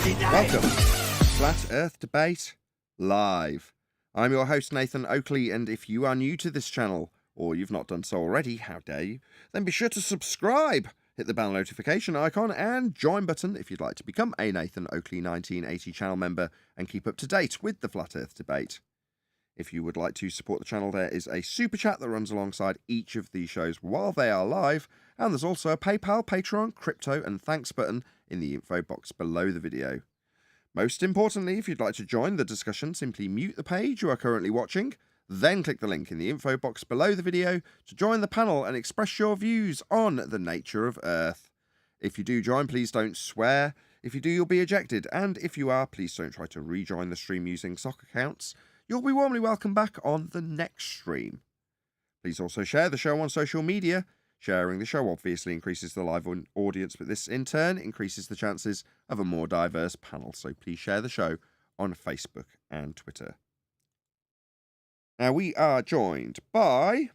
Welcome to Flat Earth Debate Live. I'm your host, Nathan Oakley, and if you are new to this channel, or you've not done so already, how dare you, then be sure to subscribe, hit the bell notification icon, and join button if you'd like to become a Nathan Oakley 1980 channel member and keep up to date with the Flat Earth Debate. If you would like to support the channel, there is a super chat that runs alongside each of these shows while they are live, and there's also a PayPal, Patreon, crypto, and thanks button in the info box below the video. Most importantly, if you'd like to join the discussion, simply mute the page you are currently watching, then click the link in the info box below the video to join the panel and express your views on the nature of Earth. If you do join, please don't swear. If you do, you'll be ejected, and if you are, please don't try to rejoin the stream using sock accounts. You'll be warmly welcome back on the next stream. Please also share the show on social media. Sharing the show obviously increases the live audience, but this in turn increases the chances of a more diverse panel. So please share the show on Facebook and Twitter. Now we are joined by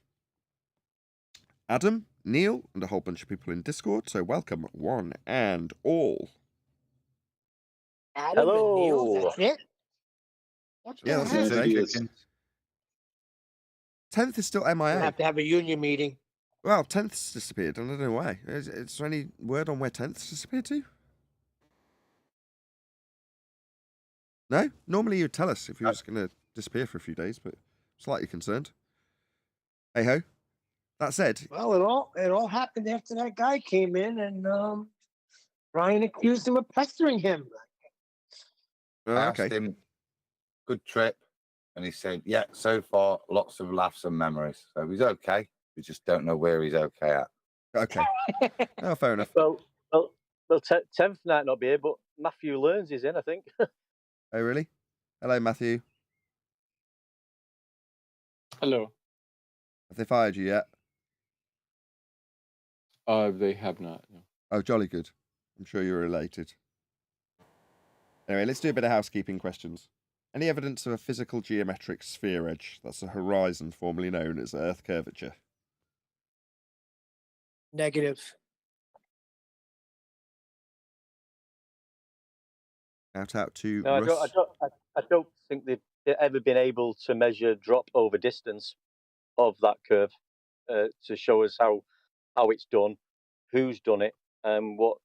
Adam, Neil, and a whole bunch of people in Discord. So welcome one and all. Adam and Neil, that's it? Yeah, that's it today. 10th is still MIA. We'll have to have a union meeting. Well, 10th's disappeared, and I don't know why. Is there any word on where 10th's disappeared to? No? Normally you'd tell us if you was going to disappear for a few days, but slightly concerned. Hey-ho. That said... Well, it all happened after that guy came in, and Ryan accused him of pestering him. I asked him, good trip, and he said, yeah, so far, lots of laughs and memories. So he's okay. We just don't know where he's okay at. Okay. Oh, fair enough. Well, 10th might not be here, but Matthew Learns is in, I think. Oh, really? Hello, Matthew. Hello. Have they fired you yet? They have not. No. Oh, jolly good. I'm sure you're elated. Anyway, let's do a bit of housekeeping questions. Any evidence of a physical geometric sphere edge? That's a horizon formerly known as Earth curvature. Negative. Out to No, Russ. I don't think they've ever been able to measure drop over distance of that curve to show us how it's done, who's done it, and what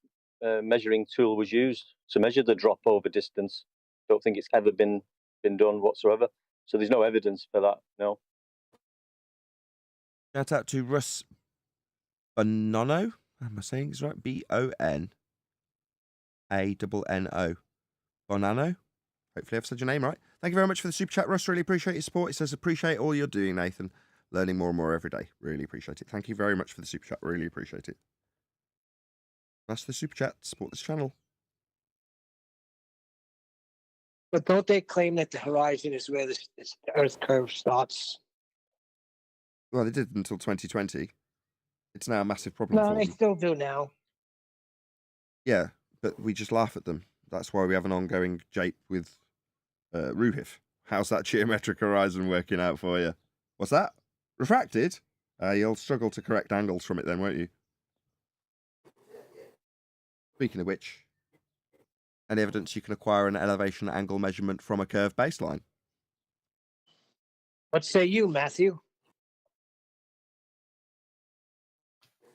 measuring tool was used to measure the drop over distance. Don't think it's ever been done whatsoever. So there's no evidence for that. No. Shout out to Russ Bonanno. Am I saying this right? Bonanno. Bonanno. Hopefully I've said your name right. Thank you very much for the super chat, Russ. Really appreciate your support. It says, appreciate all you're doing, Nathan. Learning more and more every day. Really appreciate it. Thank you very much for the super chat. Really appreciate it. That's the super chat. Support this channel. But don't they claim that the horizon is where the Earth curve starts? Well, they did until 2020. It's now a massive problem No, for they them. still do now. Yeah, but we just laugh at them. That's why we have an ongoing jape with Ruhif. How's that geometric horizon working out for you? What's that? Refracted? You'll struggle to correct angles from it then, won't you? Speaking of which, any evidence you can acquire an elevation angle measurement from a curved baseline? What say you, Matthew?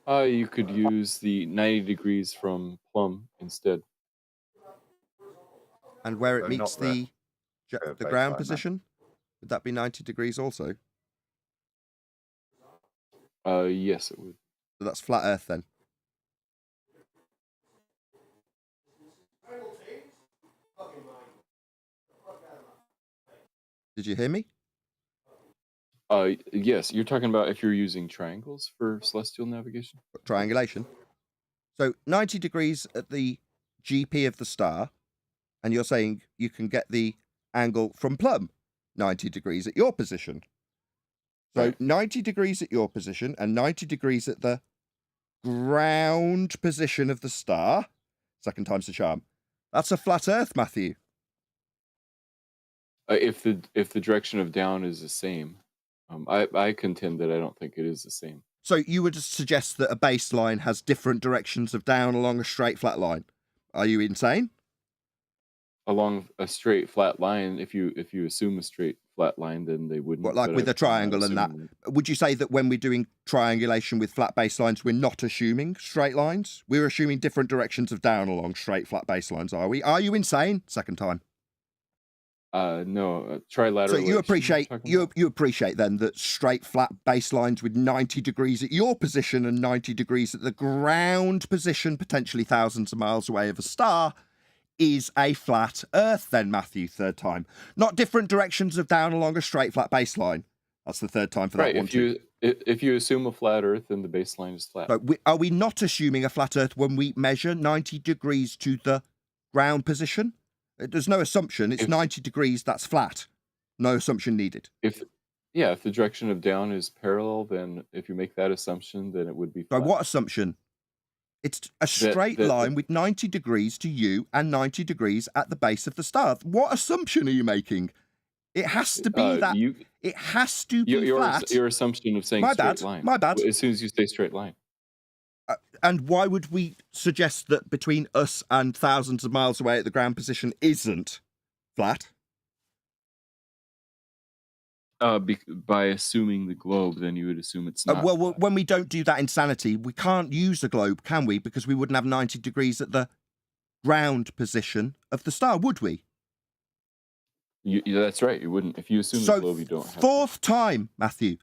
You could use the 90 degrees from Plum instead. And where it So meets not the curved ground baseline, position, would that be 90 degrees also? Yes, it would. So that's flat Earth then. Did you hear me? Yes, you're talking about if you're using triangles for celestial navigation? Triangulation. So 90 degrees at the GP of the star, and you're saying you can get the angle from Plum 90 degrees at your position. So Right. 90 degrees at your position and 90 degrees at the ground position of the star. Second time's the charm. That's a flat Earth, Matthew. If the direction of down is the same, I contend that I don't think it is the same. So you would suggest that a baseline has different directions of down along a straight flat line. Are you insane? along a straight flat line. If you assume a straight flat line, then they wouldn't. What, like but with I'm a triangle and that? assuming Would you say that when we're doing triangulation with flat baselines, we're not assuming straight lines? We're assuming different directions of down along straight flat baselines, are we? Are you insane? Second time. No, trilateral. So you appreciate then that straight flat baselines with 90 degrees at your position and 90 degrees at the ground position, potentially thousands of miles away of a star, is a flat Earth then, Matthew, third time. Not different directions of down along a straight flat baseline. That's the third time for that right. one. If you assume a flat Earth, then the baseline is flat. So are we not assuming a flat Earth when we measure 90 degrees to the ground position? There's no assumption. It's 90 degrees, that's flat. No assumption needed. If the direction of down is parallel, then if you make that assumption, then it would be So flat. what assumption? It's a straight line with 90 degrees to you and 90 degrees at the base of the star. What assumption are you making? It has to be that. It has to be flat. Your assumption of saying straight line. My bad. As soon as you say straight line. And why would we suggest that between us and thousands of miles away at the ground position isn't flat? By assuming the globe, then you would assume it's not. Well, when we don't do that insanity, we can't use the globe, can we? Because we wouldn't have 90 degrees at the ground position of the star, would we? That's right. You wouldn't. If you assume the globe, you don't have. Fourth time, Matthew.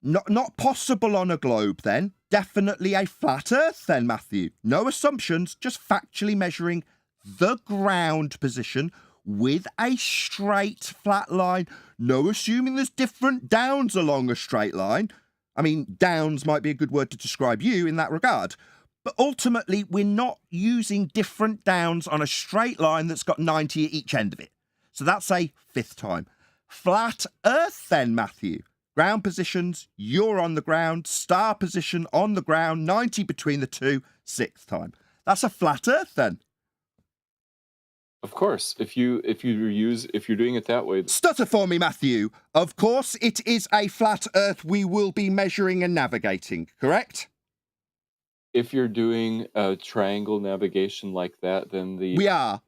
Not possible on a globe, then. Definitely a flat Earth, then, Matthew. No assumptions, just factually measuring the ground position with a straight flat line. No assuming there's different downs along a straight line. I mean, downs might be a good word to describe you in that regard. But ultimately, we're not using different downs on a straight line that's got 90 at each end of it. So that's a fifth time. Flat Earth, then, Matthew. Ground positions, you're on the ground. Star position on the ground, 90 between the two, sixth time. That's a flat Earth, then. Of course, if you're doing it that way. Stutter for me, Matthew. Of course, it is a flat Earth we will be measuring and navigating, correct? If you're doing a triangle navigation like that, then we are.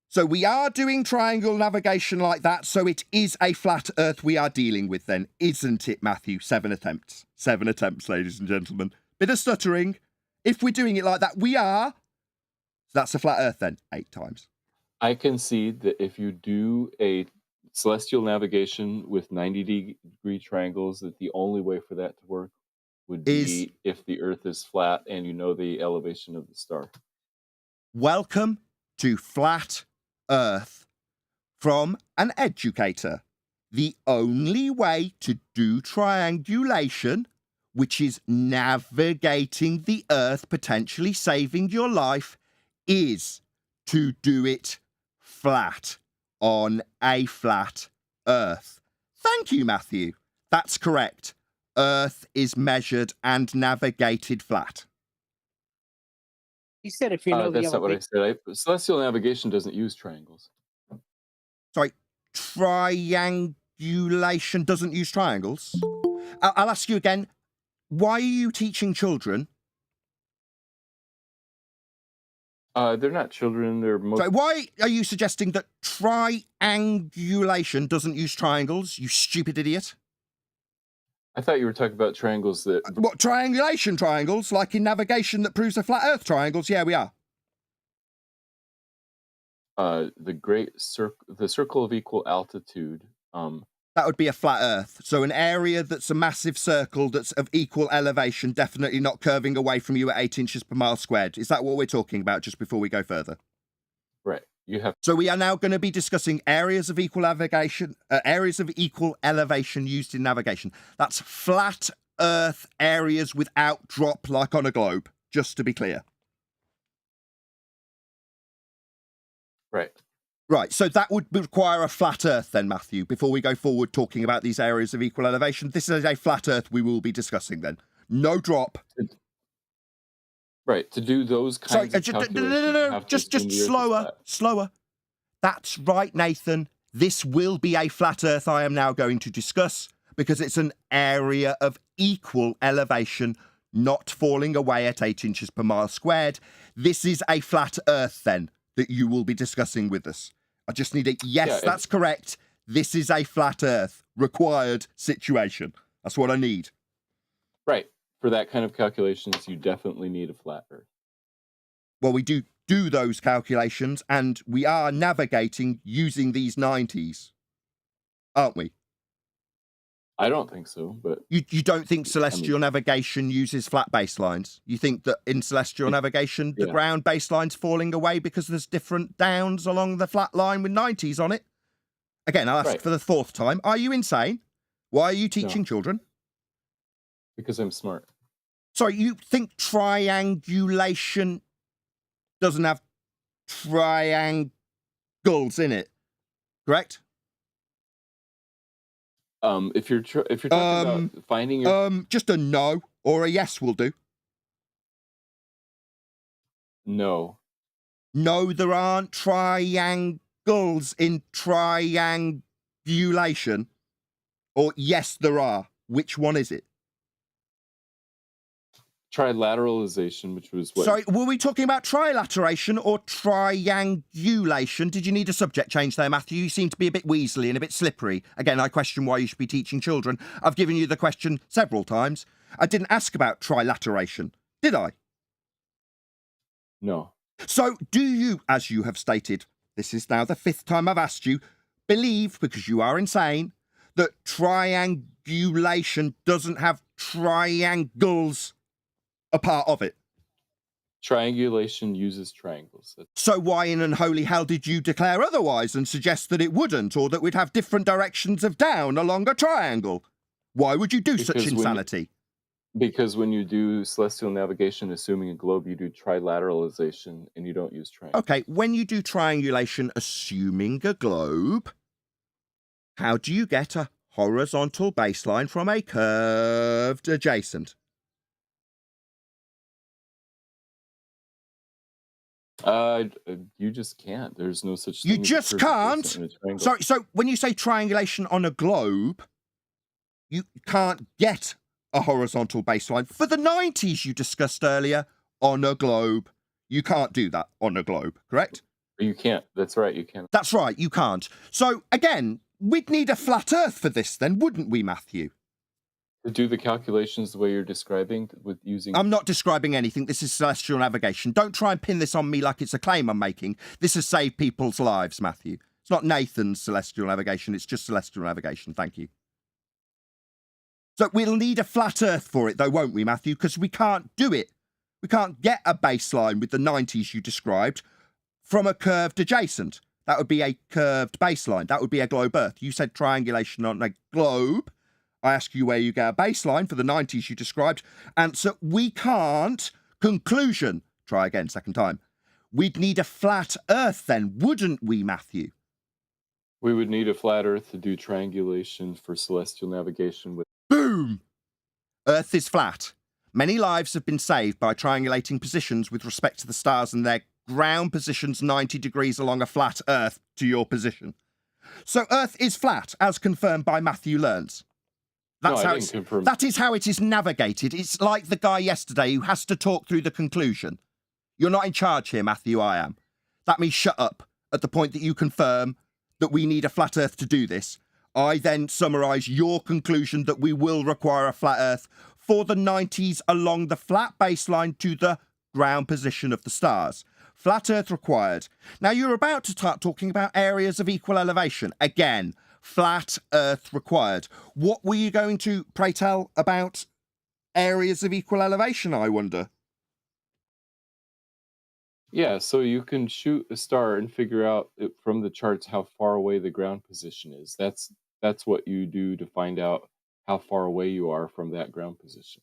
So we are doing triangle navigation like that, so it is a flat Earth we are dealing with then, isn't it, Matthew? 7 attempts. 7 attempts, ladies and gentlemen. Bit of stuttering. If we're doing it like that, we are. So that's a flat Earth then, 8 times. I concede that if you do a celestial navigation with 90-degree triangles, that the only way for that to work would be if the Earth is flat and you know the elevation of the star. Welcome to Flat Earth from an educator. The only way to do triangulation, which is navigating the Earth, potentially saving your life, is to do it flat on a flat Earth. Thank you, Matthew. That's correct. Earth is measured and navigated flat. He said if you know that's not what I said. Celestial navigation doesn't use triangles. Sorry, triangulation doesn't use triangles? I'll ask you again. Why are you teaching children? They're not children. They're most. So why are you suggesting that triangulation doesn't use triangles, you stupid idiot? I thought you were talking about triangles that... What, triangulation triangles? Like in navigation that proves a flat Earth triangles? Yeah, we are. The circle of equal altitude. That would be a flat Earth. So an area that's a massive circle that's of equal elevation, definitely not curving away from you at 8 inches per mile squared. Is that what we're talking about just before we go further? Right. So we are now going to be discussing areas of equal elevation, used in navigation. That's flat Earth areas without drop, like on a globe. Just to be clear. Right. Right. So that would require a flat Earth, then, Matthew. Before we go forward talking about these areas of equal elevation, this is a flat Earth we will be discussing. Then, no drop. Right, to do those kinds of calculations. Just slower. That's right, Nathan. This will be a flat Earth I am now going to discuss because it's an area of equal elevation, not falling away at 8 inches per mile squared. This is a flat Earth, then, that you will be discussing with us. I just need a yes, Yeah, that's correct. This is a flat Earth required situation. That's what I need. Right. For that kind of calculations, you definitely need a flat Earth. Well, we do those calculations, and we are navigating using these 90s, aren't we? I don't think so, but You don't think celestial navigation uses flat baselines? You think that in celestial navigation, the yeah. ground baseline's falling away because there's different downs along the flat line with 90s on it? Again, I'll ask Right. for the fourth time. Are you insane? Why are you teaching children? because I'm smart. Sorry, you think triangulation doesn't have triangles in it, correct? If you're talking about finding your Just a no or a yes will do. no, No, there aren't triangles in triangulation. Or yes, there are. Which one is it? trilateralization, which was what? Sorry, were we talking about trilateration or triangulation? Did you need a subject change there, Matthew? You seem to be a bit weaselly and a bit slippery. Again, I question why you should be teaching children. I've given you the question several times. I didn't ask about trilateration, did I? No. So, do you, as you have stated, this is now the fifth time I've asked you, believe, because you are insane, that triangulation doesn't have triangles a part of it? Triangulation uses triangles. So why in unholy hell did you declare otherwise and suggest that it wouldn't, or that we'd have different directions of down along a triangle? Why would you do such Because insanity? Because when you do celestial navigation, assuming a globe, you do trilateralization and you don't use triangles. Okay, when you do triangulation assuming a globe, how do you get a horizontal baseline from a curved adjacent? You just can't. There's no such You thing. just can't? Sorry, so when you say triangulation on a globe, you can't get a horizontal baseline. For the 90s you discussed earlier, on a globe, you can't do that on a globe, correct? You can't. That's right. You can't. That's right, you can't. So, again, we'd need a flat Earth for this then, wouldn't we, Matthew? To do the calculations the way you're describing with using... I'm not describing anything. This is celestial navigation. Don't try and pin this on me like it's a claim I'm making. This has saved people's lives, Matthew. It's not Nathan's celestial navigation. It's just celestial navigation. Thank you. So we'll need a flat Earth for it, though, won't we, Matthew? Because we can't do it. We can't get a baseline with the 90s you described from a curved adjacent. That would be a curved baseline. That would be a globe Earth. You said triangulation on a globe. I ask you where you get a baseline for the 90s you described. Answer, we can't. Conclusion. Try again, second time. We'd need a flat Earth then, wouldn't we, Matthew? We would need a flat Earth to do triangulation for celestial navigation with... Boom! Earth is flat. Many lives have been saved by triangulating positions with respect to the stars and their ground positions 90 degrees along a flat Earth to your position. So Earth is flat, as confirmed by Matthew Learns. That's how it's, that is how it is navigated. It's like the guy yesterday who has to talk through the conclusion. You're not in charge here, Matthew, I am. That means shut up at the point that you confirm that we need a flat Earth to do this. I then summarise your conclusion that we will require a flat Earth for the 90s along the flat baseline to the ground position of the stars. Flat Earth required. Now, you're about to start talking about areas of equal elevation. Again, flat Earth required. What were you going to, pray tell, about areas of equal elevation, I wonder? Yeah, so you can shoot a star and figure out from the charts how far away the ground position is. That's what you do to find out how far away you are from that ground position.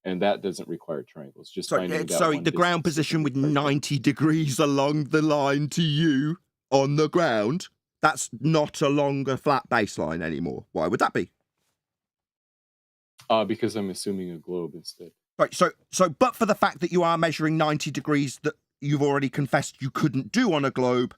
And that doesn't require triangles. Just finding out the ground position with 90 degrees along the line to you on the ground. That's not along a flat baseline anymore. Why would that be? Because I'm assuming a globe instead. Right. So, but for the fact that you are measuring 90 degrees that you've already confessed you couldn't do on a globe,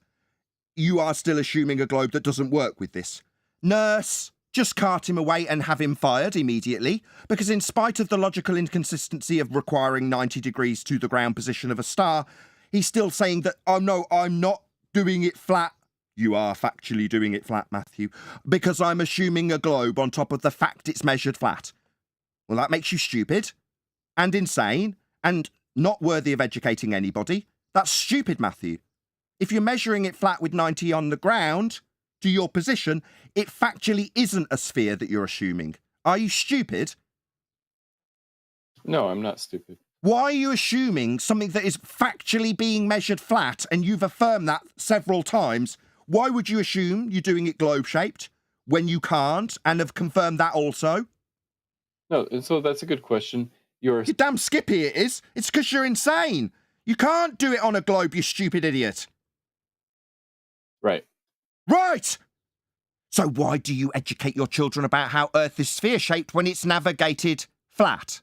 you are still assuming a globe that doesn't work with this. Nurse, just cart him away and have him fired immediately, because in spite of the logical inconsistency of requiring 90 degrees to the ground position of a star, he's still saying that, oh no, I'm not doing it flat You are factually doing it flat, Matthew, because I'm assuming a globe on top of the fact it's measured flat. Well, that makes you stupid and insane and not worthy of educating anybody. That's stupid, Matthew. If you're measuring it flat with 90 on the ground, to your position, it factually isn't a sphere that you're assuming. Are you stupid? No, I'm not stupid. Why are you assuming something that is factually being measured flat, and you've affirmed that several times? Why would you assume you're doing it globe-shaped when you can't, and have confirmed that also? No, so that's a good question. You're damn skippy it is. It's because you're insane. You can't do it on a globe, you stupid idiot. Right. Right! So why do you educate your children about how Earth is sphere-shaped when it's navigated flat?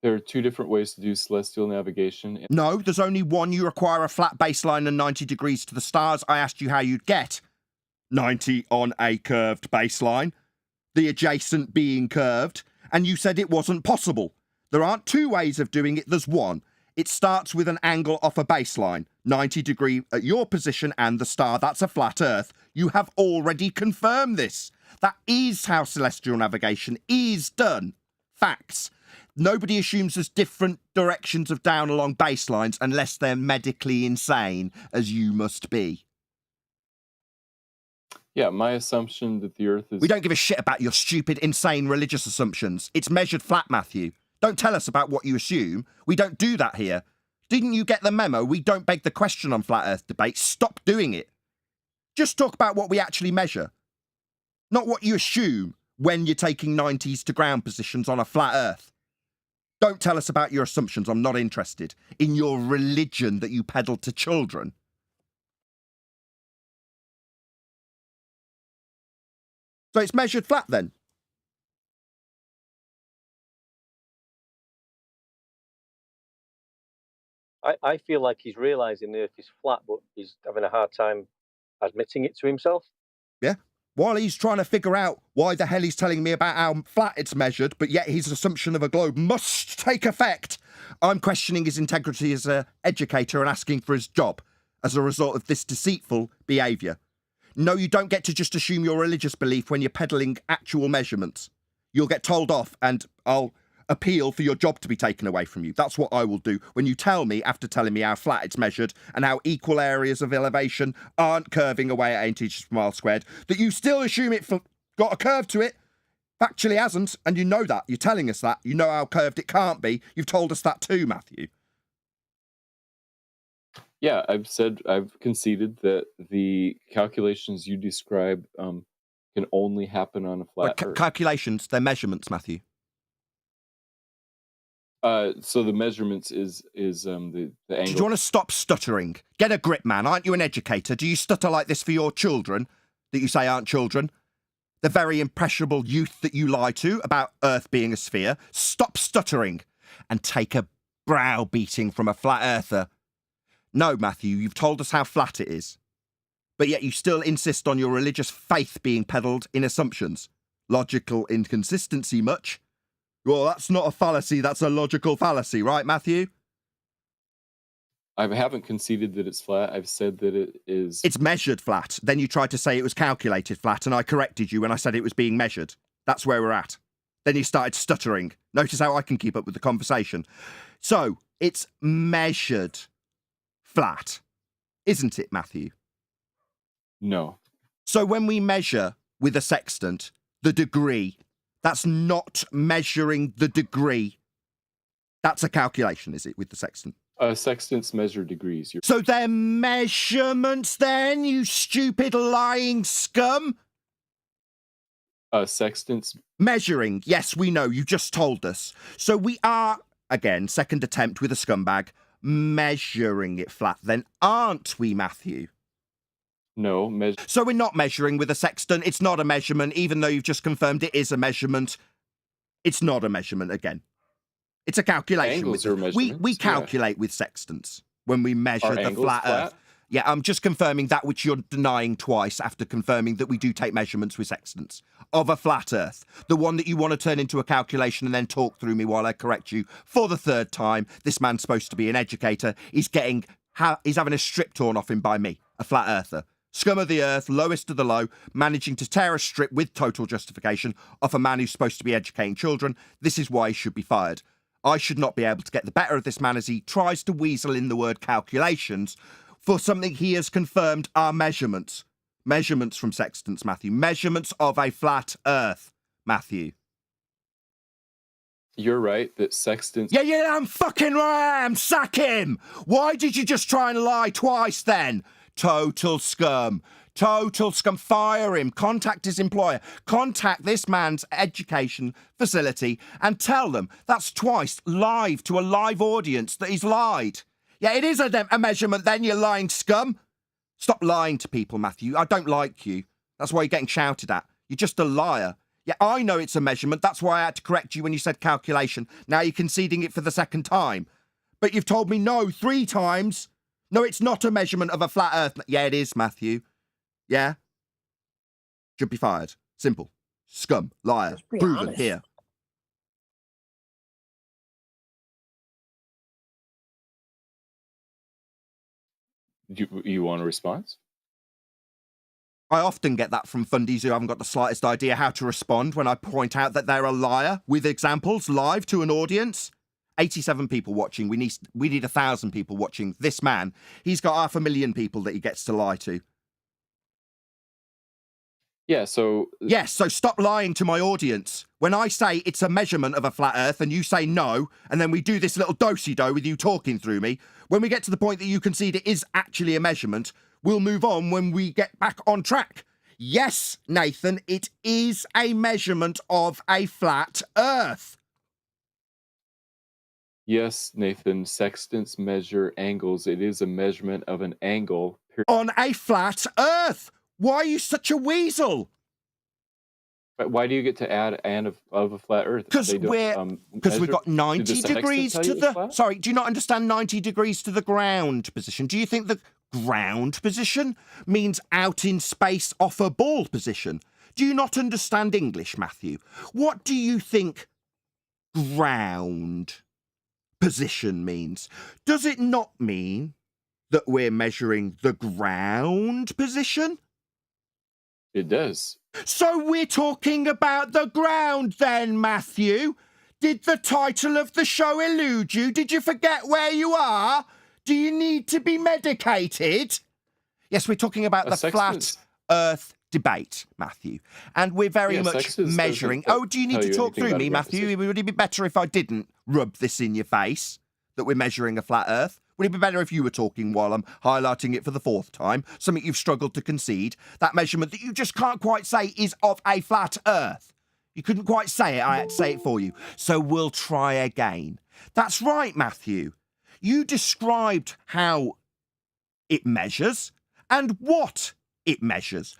There are two different ways to do celestial navigation. No, there's only one. You require a flat baseline and 90 degrees to the stars. I asked you how you'd get 90 on a curved baseline, the adjacent being curved, and you said it wasn't possible. There aren't two ways of doing it, there's one. It starts with an angle off a baseline, 90 degree at your position and the star. That's a flat Earth. You have already confirmed this. That is how celestial navigation is done. Facts. Nobody assumes there's different directions of down along baselines unless they're medically insane, as you must be. Yeah, my assumption that the Earth is... We don't give a shit about your stupid, insane religious assumptions. It's measured flat, Matthew. Don't tell us about what you assume. We don't do that here. Didn't you get the memo? We don't beg the question on Flat Earth debate. Stop doing it. Just talk about what we actually measure. Not what you assume when you're taking 90s to ground positions on a flat Earth. Don't tell us about your assumptions. I'm not interested in your religion that you peddle to children. So it's measured flat then? I feel like he's realising the Earth is flat, but he's having a hard time admitting it to himself. Yeah. While he's trying to figure out why the hell he's telling me about how flat it's measured, but yet his assumption of a globe must take effect, I'm questioning his integrity as an educator and asking for his job as a result of this deceitful behaviour. No, you don't get to just assume your religious belief when you're peddling actual measurements. You'll get told off and I'll appeal for your job to be taken away from you. That's what I will do when you tell me, after telling me how flat it's measured and how equal areas of elevation aren't curving away at 8 inches per mile squared, that you still assume it got a curve to it. Factually hasn't, and you know that. You're telling us that. You know how curved it can't be. You've told us that too, Matthew. Yeah, I've conceded that the calculations you describe can only happen on a flat Earth. Calculations, they're measurements, Matthew. So the measurements is the angle. Do you want to stop stuttering? Get a grip, man. Aren't you an educator? Do you stutter like this for your children that you say aren't children? The very impressionable youth that you lie to about Earth being a sphere? Stop stuttering and take a browbeating from a flat earther. No, Matthew, you've told us how flat it is. But yet you still insist on your religious faith being peddled in assumptions. Logical inconsistency much? Well, that's not a fallacy, that's a logical fallacy, right, Matthew? I haven't conceded that it's flat. I've said that it is... It's measured flat. Then you tried to say it was calculated flat, and I corrected you when I said it was being measured. That's where we're at. Then you started stuttering. Notice how I can keep up with the conversation. So, it's measured flat, isn't it, Matthew? No. So when we measure with a sextant the degree, that's not measuring the degree. That's a calculation, is it, with the sextant? Sextants measure degrees. So they're measurements then, you stupid lying scum? Sextants... Measuring, yes, we know, you just told us. So we are, again, second attempt with a scumbag, measuring it flat then, aren't we, Matthew? No. So we're not measuring with a sextant. It's not a measurement, even though you've just confirmed it is a measurement. It's not a measurement again. It's a calculation. Angles are measurements. We calculate with sextants when we measure Are the angles flat Earth. Yeah, I'm just confirming that which you're denying twice after confirming that we do take measurements with sextants of a flat Earth. The one that you want to turn into a calculation and then talk through me while I correct you for the third time. This man's supposed to be an educator. He's having a strip torn off him by me. a flat earther. Scum of the earth, lowest of the low, managing to tear a strip with total justification off a man who's supposed to be educating children. This is why he should be fired. I should not be able to get the better of this man as he tries to weasel in the word calculations for something he has confirmed are measurements. Measurements from sextants, Matthew. Measurements of a flat earth, Matthew. You're right that sextants... Yeah, I'm fucking right. Sack him. Why did you just try and lie twice then? Total scum. Total scum. Fire him. Contact his employer. Contact this man's education facility and tell them that's twice live to a live audience that he's lied. Yeah, it is a measurement then, you lying scum. Stop lying to people, Matthew. I don't like you. That's why you're getting shouted at. You're just a liar. Yeah, I know it's a measurement. That's why I had to correct you when you said calculation. Now you're conceding it for the second time. But you've told me no 3 times. No, it's not a measurement of a flat earth. Yeah, it is, Matthew. Yeah? Should be fired. Simple. Scum. Liar. Let's be Proven honest. here. You want a response? I often get that from fundies who haven't got the slightest idea how to respond when I point out that they're a liar with examples live to an audience. 87 people watching. We need 1,000 people watching. This man, he's got 500,000 people that he gets to lie to. Yeah, so... Yes, so stop lying to my audience. When I say it's a measurement of a flat earth and you say no, and then we do this little do-si-do with you talking through me, when we get to the point that you concede it is actually a measurement, we'll move on when we get back on track. Yes, Nathan, it is a measurement of a flat earth. Yes, Nathan, sextants measure angles. It is a measurement of an angle. On a flat earth. Why are you such a weasel? But why do you get to add an of a flat earth? Because we've got 90 degrees to the... Sorry, do you not understand 90 degrees to the ground position? Do you think the ground position means out in space off a ball position? Do you not understand English, Matthew? What do you think ground position means? Does it not mean that we're measuring the ground position? It does. So we're talking about the ground then, Matthew? Did the title of the show elude you? Did you forget where you are? Do you need to be medicated? Yes, we're talking about the flat earth debate, Matthew. And we're very much measuring... Oh, do you need to talk through me, Matthew? Would it be better if I didn't rub this in your face, that we're measuring a flat earth? Would it be better if you were talking while I'm highlighting it for the 4th time? Something you've struggled to concede. That measurement that you just can't quite say is of a flat earth. You couldn't quite say it. I had to say it for you. So we'll try again. That's right, Matthew. You described how it measures and what it measures.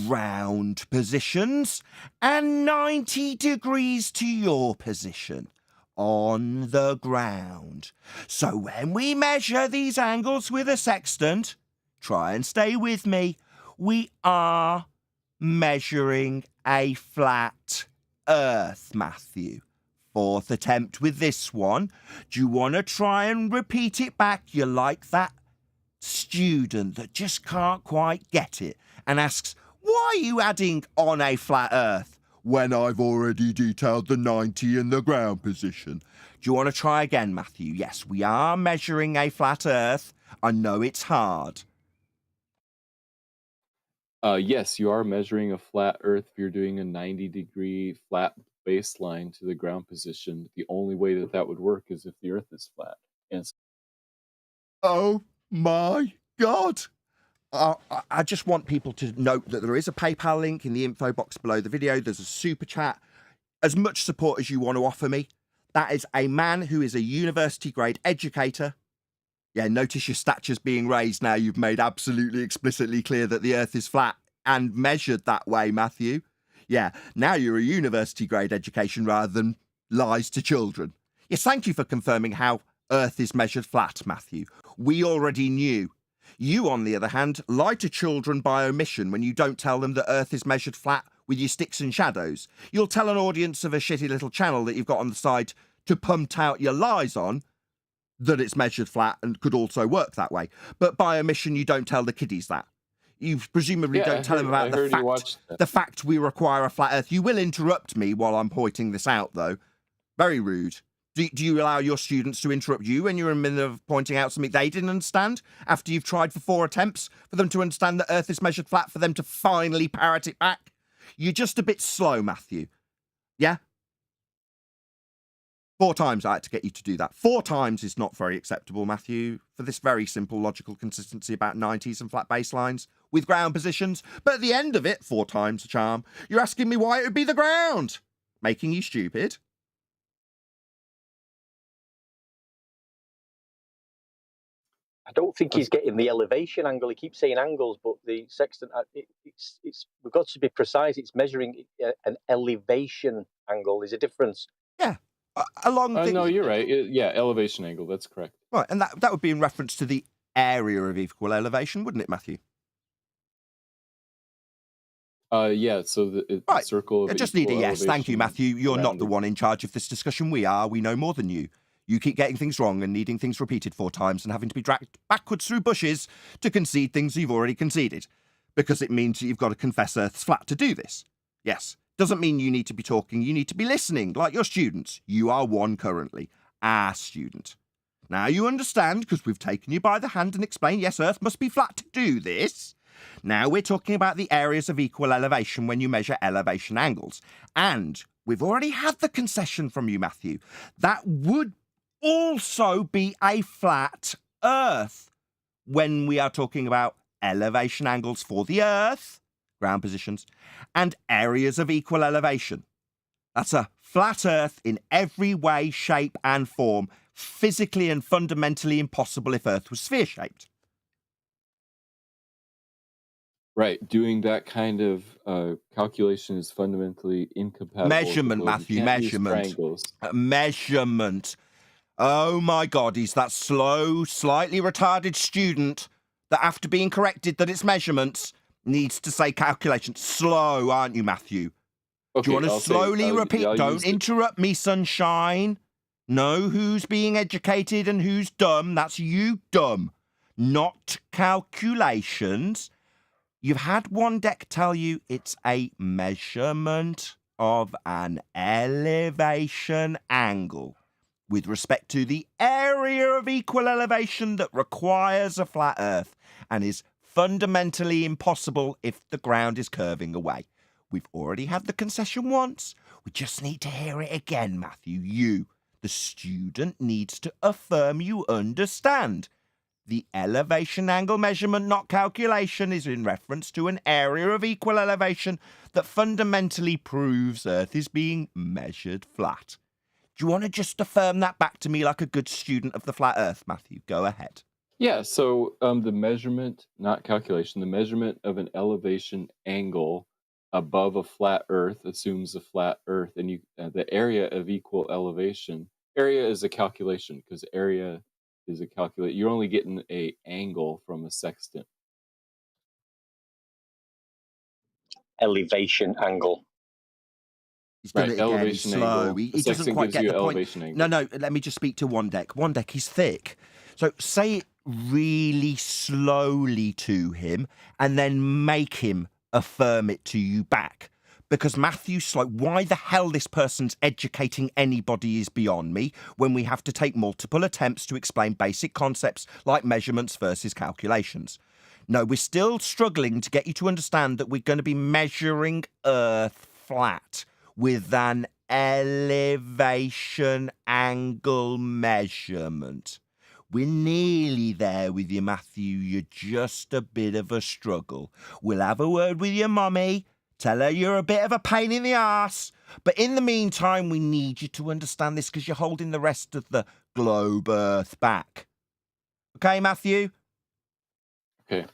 Ground positions and 90 degrees to your position. On the ground. So when we measure these angles with a sextant, try and stay with me, we are measuring a flat earth, Matthew. 4th attempt with this one. Do you want to try and repeat it back? You're like that student that just can't quite get it and asks, why are you adding on a flat earth? When I've already detailed the 90 in the ground position. Do you want to try again, Matthew? Yes, we are measuring a flat earth. I know it's hard. Yes, you are measuring a flat earth if you're doing a 90-degree flat baseline to the ground position. The only way that would work is if the earth is flat. And oh my God. I just want people to note that there is a PayPal link in the info box below the video. There's a super chat. As much support as you want to offer me. That is a man who is a university grade educator. Yeah, notice your stature's being raised now. You've made absolutely explicitly clear that the earth is flat and measured that way, Matthew. Yeah, now you're a university grade education rather than lies to children. Yes, thank you for confirming how earth is measured flat, Matthew. We already knew. You, on the other hand, lie to children by omission when you don't tell them that Earth is measured flat with your sticks and shadows. You'll tell an audience of a shitty little channel that you've got on the side to pump out your lies on, that it's measured flat and could also work that way. But by omission, you don't tell the kiddies that. You presumably Yeah, don't tell them about I heard you watched that. the fact we require a flat Earth. You will interrupt me while I'm pointing this out, though. Very rude. Do you allow your students to interrupt you when you're in the middle of pointing out something they didn't understand after you've tried for 4 attempts for them to understand that Earth is measured flat, for them to finally parrot it back? You're just a bit slow, Matthew. Yeah? 4 times I had to get you to do that. 4 times is not very acceptable, Matthew, for this very simple logical consistency about 90s and flat baselines with ground positions. But at the end of it, 4 times a charm, you're asking me why it would be the ground, making you stupid. I don't think he's getting the elevation angle. He keeps saying angles, but the sextant, it's we've got to be precise. It's measuring an elevation angle. There's a difference. Yeah. Along the... No, you're right. Yeah, elevation angle. That's correct. Right, and that would be in reference to the area of equal elevation, wouldn't it, Matthew? Yeah, so the Right. circle of I just need a equal yes. Thank you, elevation Matthew. You're not around the one in charge of this discussion. We are. We know more than you. You keep getting things wrong and needing things repeated 4 times and having to be dragged backwards through bushes to concede things you've already conceded. Because it means that you've got to confess Earth's flat to do this. Yes. Doesn't mean you need to be talking. You need to be listening, like your students. You are one currently. Our student. Now you understand, because we've taken you by the hand and explained, yes, Earth must be flat to do this. Now we're talking about the areas of equal elevation when you measure elevation angles. And we've already had the concession from you, Matthew. That would also be a flat Earth when we are talking about elevation angles for the Earth, ground positions, and areas of equal elevation. That's a flat Earth in every way, shape, and form, physically and fundamentally impossible if Earth was sphere-shaped. Right, doing that kind of calculation is fundamentally incompatible. Measurement, Matthew, measurement. Measurement. Oh my God, he's that slow, slightly retarded student that after being corrected that it's measurements needs to say calculation. Slow, aren't you, Matthew? Okay, Do you want to slowly repeat? Don't interrupt me, sunshine. Know who's being educated and who's dumb. That's you, dumb. Not calculations. You've had one deck tell you it's a measurement of an elevation angle with respect to the area of equal elevation that requires a flat Earth and is fundamentally impossible if the ground is curving away. We've already had the concession once. We just need to hear it again, Matthew. You, the student, needs to affirm you understand. The elevation angle measurement, not calculation, is in reference to an area of equal elevation that fundamentally proves Earth is being measured flat. Do you want to just affirm that back to me like a good student of the flat Earth, Matthew? Go ahead. Yeah, so the measurement, not calculation, the measurement of an elevation angle above a flat Earth assumes a flat Earth, and the area of equal elevation. Area is a calculation because area is a calculate. You're only getting a angle from a sextant. Elevation angle. He's done it again. Elevation He's slow. angle. He The doesn't sextant quite gives get you the point. elevation angle. No, let me just speak to one deck. One deck, he's thick. So say it really slowly to him and then make him affirm it to you back. Because Matthew's slow. Why the hell this person's educating anybody is beyond me when we have to take multiple attempts to explain basic concepts like measurements versus calculations. No, we're still struggling to get you to understand that we're going to be measuring Earth flat with an elevation angle measurement. We're nearly there with you, Matthew. You're just a bit of a struggle. We'll have a word with your mummy. Tell her you're a bit of a pain in the arse. But in the meantime, we need you to understand this because you're holding the rest of the globe Earth back. Okay, Matthew? Okay.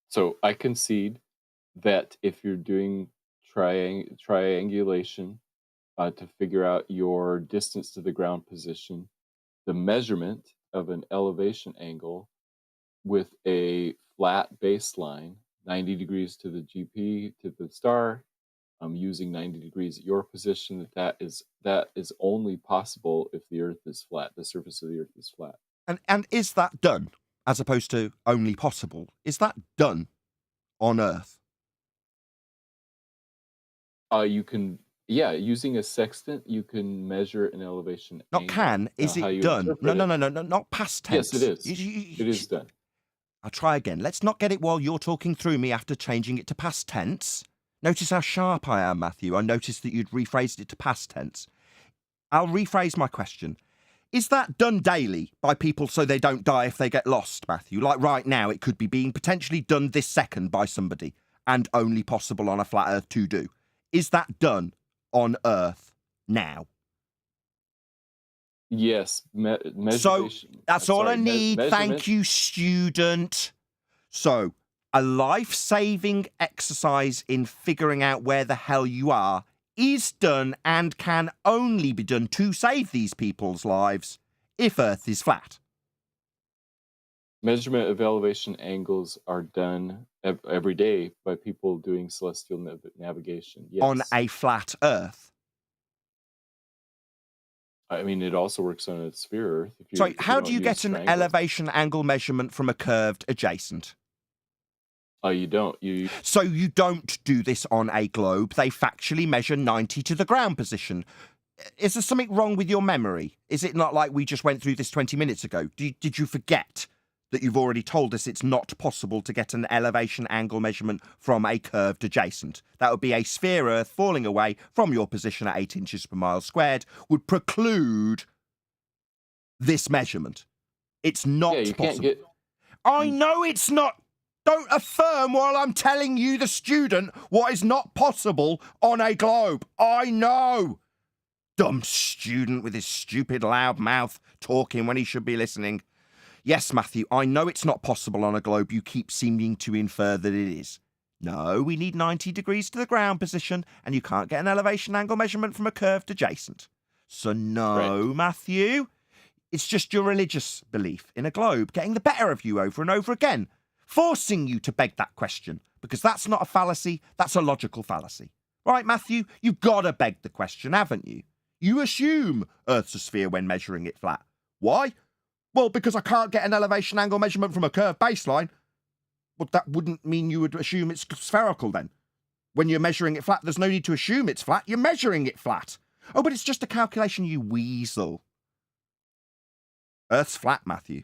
So I concede that if you're doing triangulation to figure out your distance to the ground position, the measurement of an elevation angle with a flat baseline, 90 degrees to the GP, to the star, using 90 degrees at your position, that is only possible if the Earth is flat, the surface of the Earth is flat. And is that done, as opposed to only possible? Is that done on Earth? You can, using a sextant, you can measure an elevation Not angle. can, is Now, how it you done? No, interpret no, it- no, not past tense. Yes, it is. It is done. I'll try again. Let's not get it while you're talking through me after changing it to past tense. Notice how sharp I am, Matthew. I noticed that you'd rephrased it to past tense. I'll rephrase my question. Is that done daily by people so they don't die if they get lost, Matthew? Like right now, it could be being potentially done this second by somebody and only possible on a flat Earth to do. Is that done on Earth now? Yes. So that's all I need. Thank you, student. So a life-saving exercise in figuring out where the hell you are is done and can only be done to save these people's lives if Earth is flat. Measurement of elevation angles are done every day by people doing celestial navigation. Yes. On a flat Earth. I mean, it also works on a sphere Earth. So how do you don't get use an triangles. elevation angle measurement from a curved adjacent? You don't. So you don't do this on a globe. They factually measure 90 to the ground position. Is there something wrong with your memory? Is it not like we just went through this 20 minutes ago? Did you forget that you've already told us it's not possible to get an elevation angle measurement from a curved adjacent? That would be a sphere Earth falling away from your position at 8 inches per mile squared would preclude this measurement. It's not you possible. can't get. I know it's not. Don't affirm while I'm telling you, the student, what is not possible on a globe. I know. Dumb student with his stupid loud mouth talking when he should be listening. Yes, Matthew, I know it's not possible on a globe. You keep seeming to infer that it is. No, we need 90 degrees to the ground position, and you can't get an elevation angle measurement from a curved adjacent. So no, Right. Matthew, it's just your religious belief in a globe getting the better of you over and over again, forcing you to beg that question, because that's not a fallacy, that's a logical fallacy. Right, Matthew, you've got to beg the question, haven't you? You assume Earth's a sphere when measuring it flat. Why? Well, because I can't get an elevation angle measurement from a curved baseline. Well, that wouldn't mean you would assume it's spherical then. When you're measuring it flat, there's no need to assume it's flat. You're measuring it flat. Oh, but it's just a calculation, you weasel. Earth's flat, Matthew.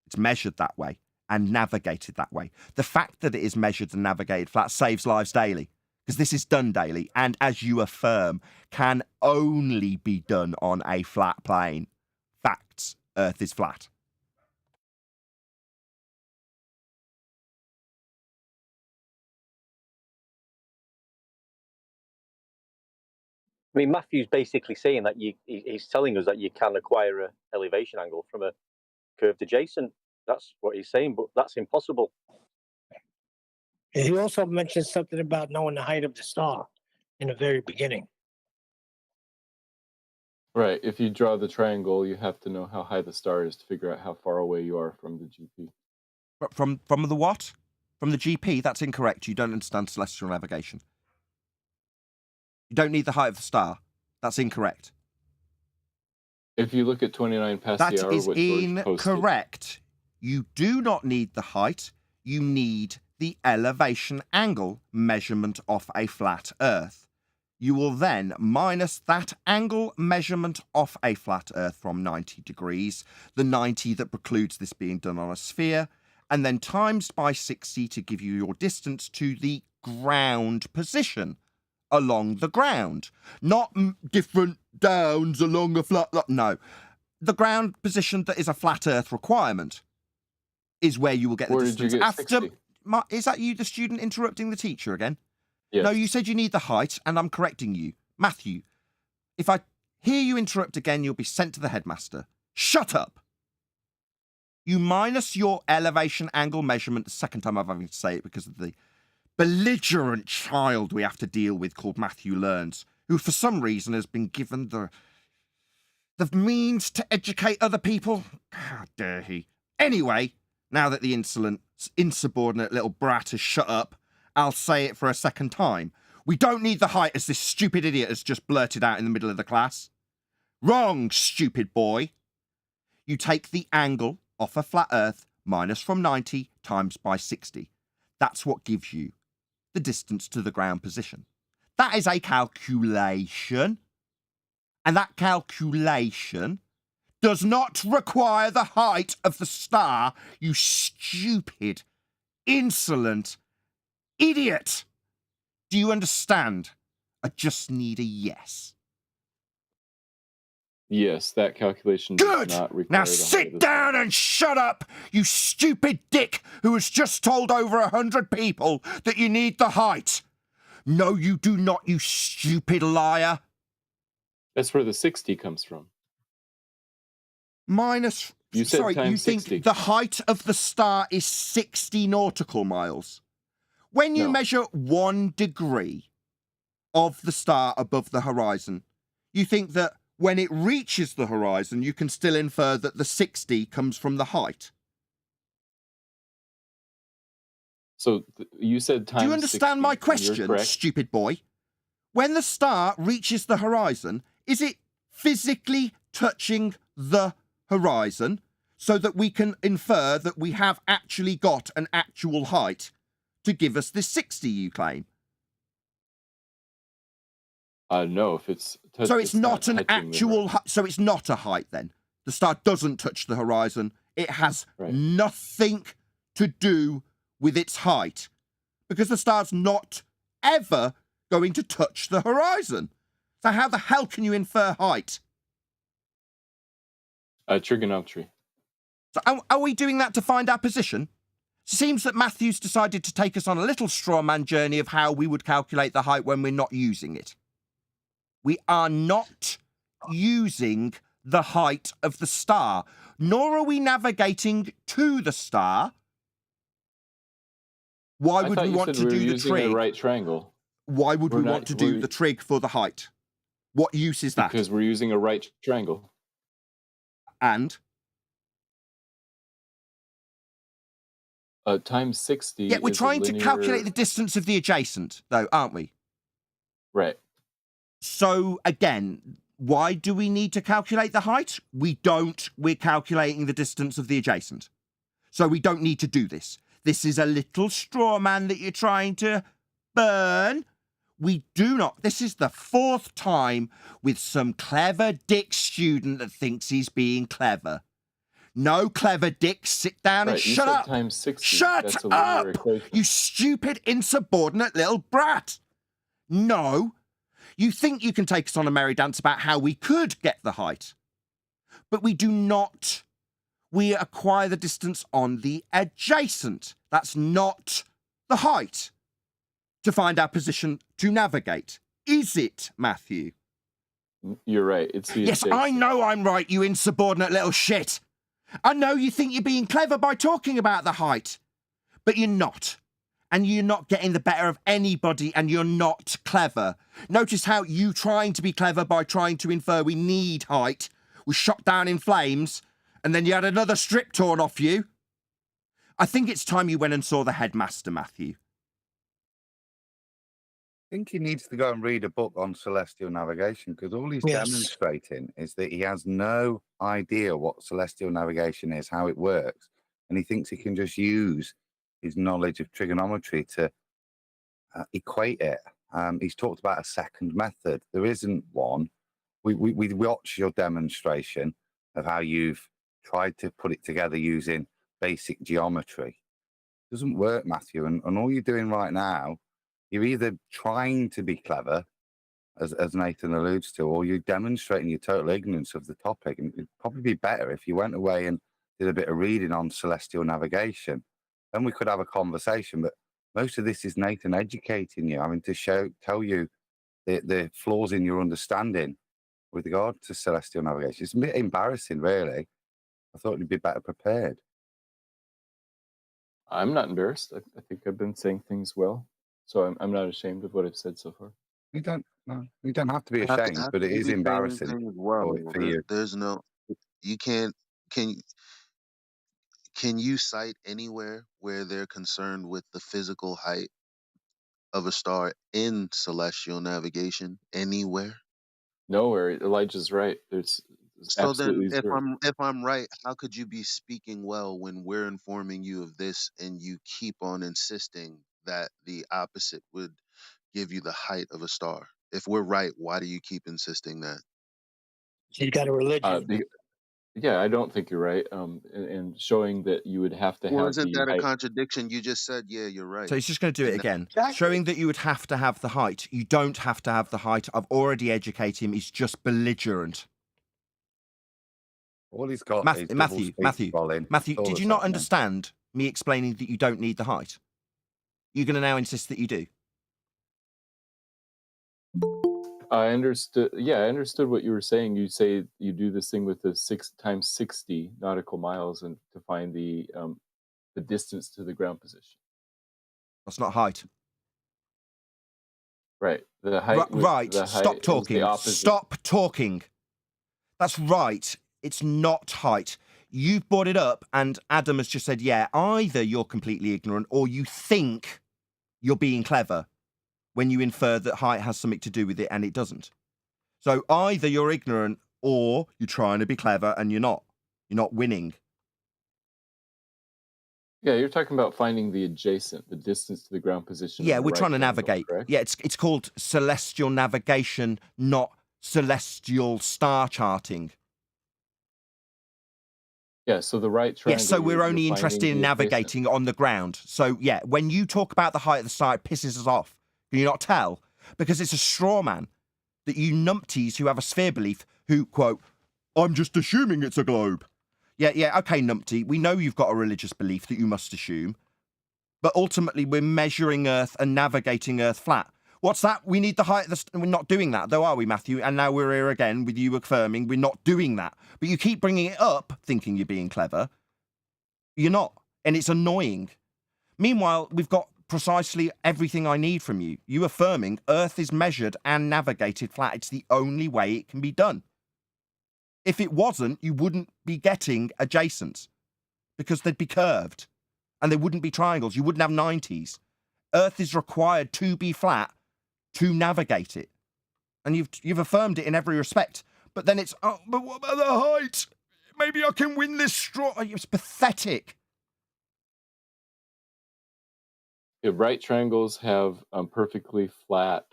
It's measured that way and navigated that way. The fact that it is measured and navigated flat saves lives daily, because this is done daily and, as you affirm, can only be done on a flat plane. Facts. Earth is flat. I mean, Matthew's basically saying that he's telling us that you can acquire an elevation angle from a curved adjacent. That's what he's saying, but that's impossible. He also mentioned something about knowing the height of the star in the very beginning. Right. If you draw the triangle, you have to know how high the star is to figure out how far away you are from the GP. From the what? From the GP? That's incorrect. You don't understand celestial navigation. You don't need the height of the star. That's incorrect. If you look at 29 past That the hour, is what George posted, incorrect. You do not need the height. You need the elevation angle measurement off a flat Earth. You will then minus that angle measurement off a flat Earth from 90 degrees, the 90 that precludes this being done on a sphere, and then times by 60 to give you your distance to the ground position along the ground. Not different downs along a flat... No. The ground position that is a flat Earth requirement is where you will get the Where distance. did you get 60? Is that you, the student, interrupting the teacher again? Yes. No, you said you need the height, and I'm correcting you. Matthew, if I hear you interrupt again, you'll be sent to the headmaster. Shut up! You minus your elevation angle measurement, the second time I'm having to say it because of the belligerent child we have to deal with called Matthew Learns, who for some reason has been given the means to educate other people. How dare he? Anyway, now that the insolent, insubordinate little brat has shut up, I'll say it for a second time. We don't need the height, as this stupid idiot has just blurted out in the middle of the class. Wrong, stupid boy. You take the angle off a flat Earth minus from 90 times by 60. That's what gives you the distance to the ground position. That is a calculation. And that calculation does not require the height of the star, you stupid, insolent idiot. Do you understand? I just need a yes. Yes, that calculation does Good! not require Now the height of sit the down and shut up, you stupid dick who has just told over 100 people that you need the height. No, you do not, you stupid liar. That's where the 60 comes from. Minus... You said Sorry, you times think 60. the height of the star is 60 nautical miles? When you No. measure 1 degree of the star above the horizon, you think that when it reaches the horizon, you can still infer that the 60 comes from the height? So you said times Do you understand 60, my and you're question, correct. stupid boy? When the star reaches the horizon, is it physically touching the horizon so that we can infer that we have actually got an actual height to give us this 60 you claim? No, if it's So it's not an touching the actual... So it's not a height then? The star doesn't touch the horizon. It has Right. nothing to do with its height, because the star's not ever going to touch the horizon. So how the hell can you infer height? Trigonometry. So are we doing that to find our position? Seems that Matthew's decided to take us on a little straw man journey of how we would calculate the height when we're not using it. We are not using the height of the star, nor are we navigating to the star. Why I would thought we you want said to we were do the using trig? a right triangle. Why would We're we not- want to do we're- the trig for the height? What use is that? Because we're using a right triangle. And Times 60. yet we're is a trying to linear- calculate the distance of the adjacent, though, aren't we? Right. So again, why do we need to calculate the height? We don't. We're calculating the distance of the adjacent. So we don't need to do this. This is a little straw man that you're trying to burn. We do not. This is the 4th time with some clever dick student that thinks he's being clever. No, clever dick, sit down and Right, you shut said up. times 60. Shut That's a linear up, equation. you stupid, insubordinate little brat. No, you think you can take us on a merry dance about how we could get the height. But we do not. We acquire the distance on the adjacent. That's not the height to find our position to navigate. Is it, Matthew? You're right. It's the Yes, I adjacent. know I'm right, you insubordinate little shit. I know you think you're being clever by talking about the height, but you're not. And you're not getting the better of anybody, and you're not clever. Notice how you trying to be clever by trying to infer we need height was shot down in flames, and then you had another strip torn off you. I think it's time you went and saw the headmaster, Matthew. I think he needs to go and read a book on celestial navigation, because all he's Yes. demonstrating is that he has no idea what celestial navigation is, how it works, and he thinks he can just use his knowledge of trigonometry to equate it. He's talked about a second method. There isn't one. We watched your demonstration of how you've tried to put it together using basic geometry. It doesn't work, Matthew, and all you're doing right now, you're either trying to be clever, as Nathan alludes to, or you're demonstrating your total ignorance of the topic. And it'd probably be better if you went away and did a bit of reading on celestial navigation. Then we could have a conversation. But most of this is Nathan educating you, having to tell you the flaws in your understanding with regard to celestial navigation. It's a bit embarrassing, really. I thought you'd be better prepared. I'm not embarrassed. I think I've been saying things well. So I'm not ashamed of what I've said so far. You don't have to be How ashamed, how but it can you is be saying embarrassing anything as well? for you. There's no, you can't, can you cite anywhere where they're concerned with the physical height of a star in celestial navigation anywhere? Nowhere. Elijah's right. There's So then, absolutely zero. if I'm right, how could you be speaking well when we're informing you of this and you keep on insisting that the opposite would give you the height of a star? If we're right, why do you keep insisting that? He's got a Uh, religion. be- yeah, I don't think you're right. And showing that you would have to Well, have isn't the that a height. contradiction? You just said, yeah, you're right. So he's just going to do it And again, Exactly. showing that you would have to have the height. You don't have to have the height. I've already educated him. He's just belligerent. All he's got is double Matthew, speak Matthew, trolling. Matthew, That's all did that's you not happening. understand me explaining that you don't need the height? You're going to now insist that you do. I understood. Yeah, I understood what you were saying. You say you do this thing with the 6 times 60 nautical miles and to find the distance to the ground position. That's not height. Right. The height. Right. The Stop height is the talking. opposite. Stop talking. That's right. It's not height. You've brought it up, and Adam has just said, yeah, either you're completely ignorant or you think you're being clever when you infer that height has something to do with it and it doesn't. So either you're ignorant or you're trying to be clever and you're not. You're not winning. Yeah, you're talking about finding the adjacent, the distance to the ground position. Yeah, of the we're right trying to triangle, navigate. correct? Yeah, it's called celestial navigation, not celestial star charting. Yeah, so the right triangle. Yes, so we're you're only finding interested in the adjacent. navigating on the ground. So, yeah, when you talk about the height of the star, it pisses us off. Can you not tell? Because it's a straw man that you numpties who have a sphere belief who, quote, I'm just assuming it's a globe. Yeah, okay, numpty. We know you've got a religious belief that you must assume. But ultimately, we're measuring Earth and navigating Earth flat. What's that? We need the height of the... We're not doing that, though, are we, Matthew? And now we're here again with you affirming we're not doing that. But you keep bringing it up, thinking you're being clever. You're not. And it's annoying. Meanwhile, we've got precisely everything I need from you. You affirming Earth is measured and navigated flat. It's the only way it can be done. If it wasn't, you wouldn't be getting adjacents because they'd be curved and they wouldn't be triangles. You wouldn't have 90s. Earth is required to be flat to navigate it. And you've affirmed it in every respect. But then it's, oh, but what about the height? Maybe I can win this straw. It's pathetic. Yeah, right triangles have perfectly flat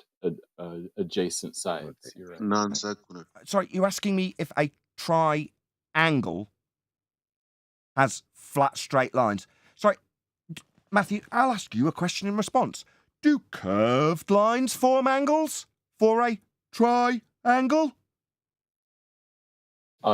adjacent sides. You're right. Non sequitur. Sorry, you're asking me if a triangle has flat, straight lines. Sorry, Matthew, I'll ask you a question in response. Do curved lines form angles for a triangle?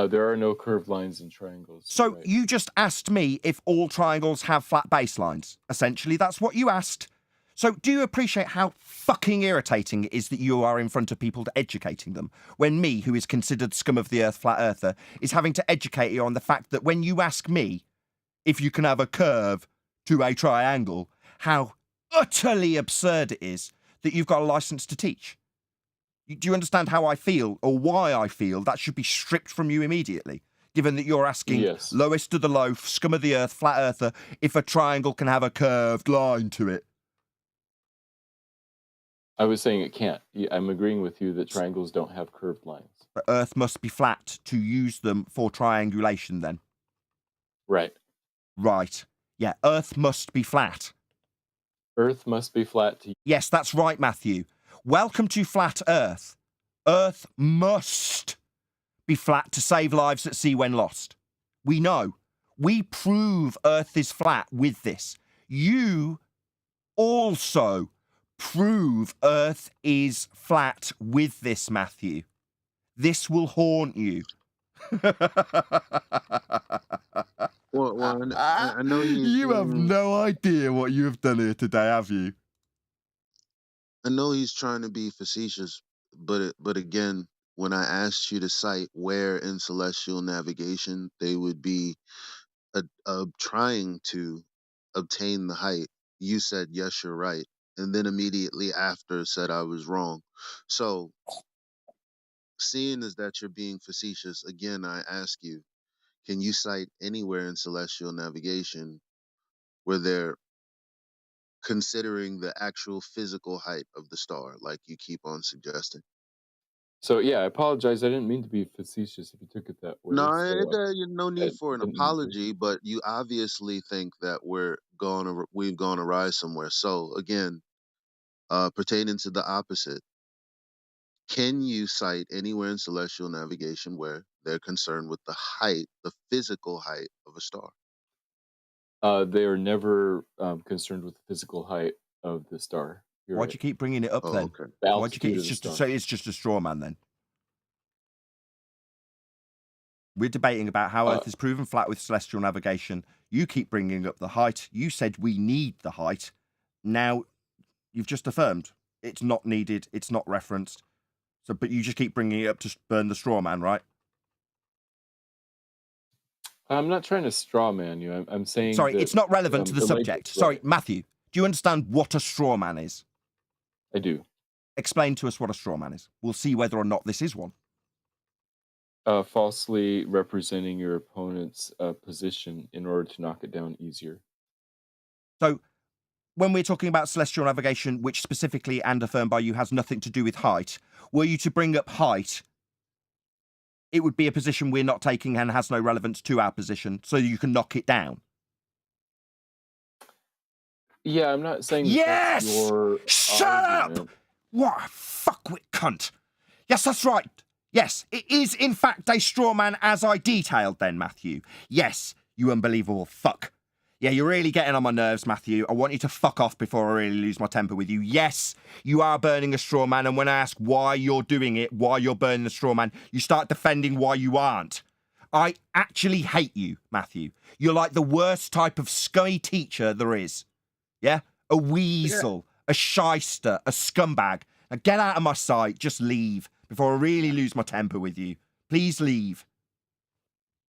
There are no curved lines in triangles. So right. you just asked me if all triangles have flat baselines. Essentially, that's what you asked. So do you appreciate how fucking irritating it is that you are in front of people educating them, when me, who is considered scum of the earth flat earther, is having to educate you on the fact that when you ask me if you can have a curve to a triangle, how utterly absurd it is that you've got a license to teach? Do you understand how I feel or why I feel that should be stripped from you immediately? Given that you're asking Yes. lowest of the low, scum of the earth, flat earther, if a triangle can have a curved line to it. I was saying it can't. I'm agreeing with you that triangles don't have curved lines. But Earth must be flat to use them for triangulation then. Right. Right. Yeah, Earth must be flat. Earth must be flat to. Yes, that's right, Matthew. Welcome to Flat Earth. Earth must be flat to save lives at sea when lost. We know. We prove Earth is flat with this. You also prove Earth is flat with this, Matthew. This will haunt you. Well, I know You have no idea what you have done here today, have you? I know he's trying to be facetious, but again, when I asked you to cite where in celestial navigation they would be trying to obtain the height, you said yes, you're right, and then immediately after said I was wrong. So, seeing as that you're being facetious, again, I ask you, can you cite anywhere in celestial navigation where they're considering the actual physical height of the star, like you keep on suggesting. So yeah, I apologize. I didn't mean to be facetious if you took it that way. No, So no I need for an didn't mean to. apology, but you obviously think that we've gone awry somewhere. So again, pertaining to the opposite, can you cite anywhere in celestial navigation where they're concerned with the height, the physical height of a star? They are never concerned with the physical height of the star. You're Why'd right. you keep bringing it up Oh, then? okay. The Why'd you keep? altitude It's of the just star. so it's just a straw man then. We're debating about how Earth is proven flat with celestial navigation. You keep bringing up the height. You said we need the height. Now you've just affirmed it's not needed. It's not referenced. So, but you just keep bringing it up to burn the straw man, right? I'm not trying to straw man you. I'm saying Sorry, that, it's not relevant to the language subject. is Sorry, right. Matthew, do you understand what a straw man is? I do. Explain to us what a straw man is. We'll see whether or not this is one. Falsely representing your opponent's position in order to knock it down easier. So, when we're talking about celestial navigation, which specifically and affirmed by you has nothing to do with height, were you to bring up height, it would be a position we're not taking and has no relevance to our position, so you can knock it down. Yeah, I'm not saying Yes! that's your Shut argument. up! What a fuckwit cunt. Yes, that's right. Yes, it is in fact a straw man as I detailed then, Matthew. Yes, you unbelievable fuck. Yeah, you're really getting on my nerves, Matthew. I want you to fuck off before I really lose my temper with you. Yes, you are burning a straw man, and when I ask why you're doing it, why you're burning the straw man, you start defending why you aren't. I actually hate you, Matthew. You're like the worst type of scummy teacher there is. Yeah? A weasel, a shyster, a scumbag. Now get out of my sight. Just leave before I really lose my temper with you. Please leave.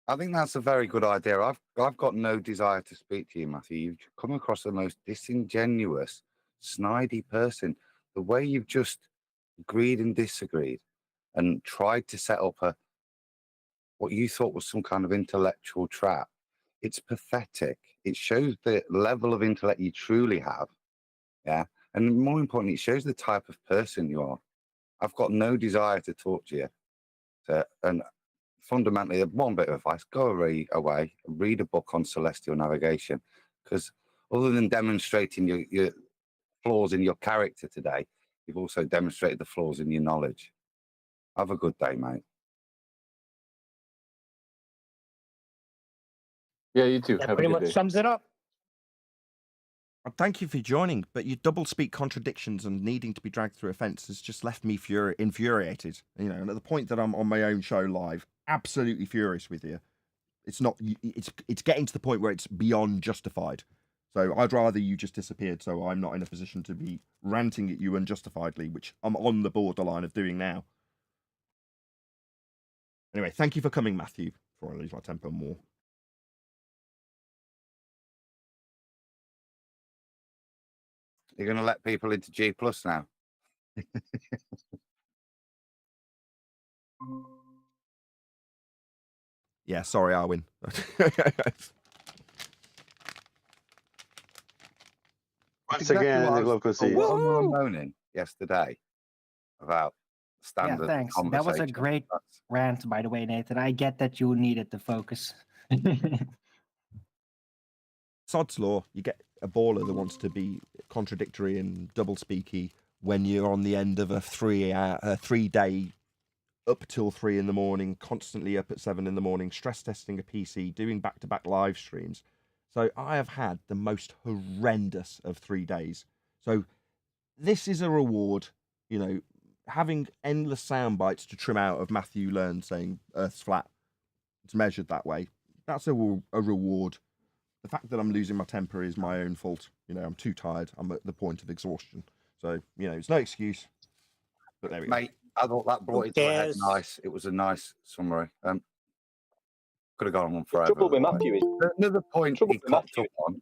I think that's a very good idea. I've got no desire to speak to you, Matthew. You've come across the most disingenuous, snidey person. The way you've just agreed and disagreed and tried to set up what you thought was some kind of intellectual trap. It's pathetic. It shows the level of intellect you truly have. Yeah. And more importantly, it shows the type of person you are. I've got no desire to talk to you. And fundamentally, one bit of advice: go away, read a book on celestial navigation, because other than demonstrating your flaws in your character today, you've also demonstrated the flaws in your knowledge. Have a good day, mate. Yeah, you too. That Have a pretty good much day. sums it up. Thank you for joining, but your double-speak contradictions and needing to be dragged through a fence has just left me infuriated. You know, and at the point that I'm on my own show live, absolutely furious with you. It's not. It's getting to the point where it's beyond justified. So I'd rather you just disappeared, so I'm not in a position to be ranting at you unjustifiedly, which I'm on the borderline of doing now. Anyway, thank you for coming, Matthew, before I lose my temper more. You're going to let people into G+ now? Yeah, sorry, Arwin. Once again, what I the was- democracy. what we were moaning yesterday about standard Yeah, thanks. That was a conversation. great rant, by the way, Nathan. I get that you needed to focus. Sod's law. You get a baller that wants to be contradictory and double speaky when you're on the end of a 3 day up till 3 in the morning, constantly up at 7 in the morning, stress testing a PC, doing back-to-back live streams. So I have had the most horrendous of 3 days. So this is a reward, you know, having endless sound bites to trim out of Matthew Learn saying Earth's flat. It's measured that way. That's a reward. The fact that I'm losing my temper is my own fault. You know, I'm too tired. I'm at the point of exhaustion. So, you know, it's no excuse. But there we go. Mate, I thought that brought it to a head Yes. nice. It was a nice summary. Could have gone on forever. trouble with Matthew is Another point trouble he with cocked Matthew- up on,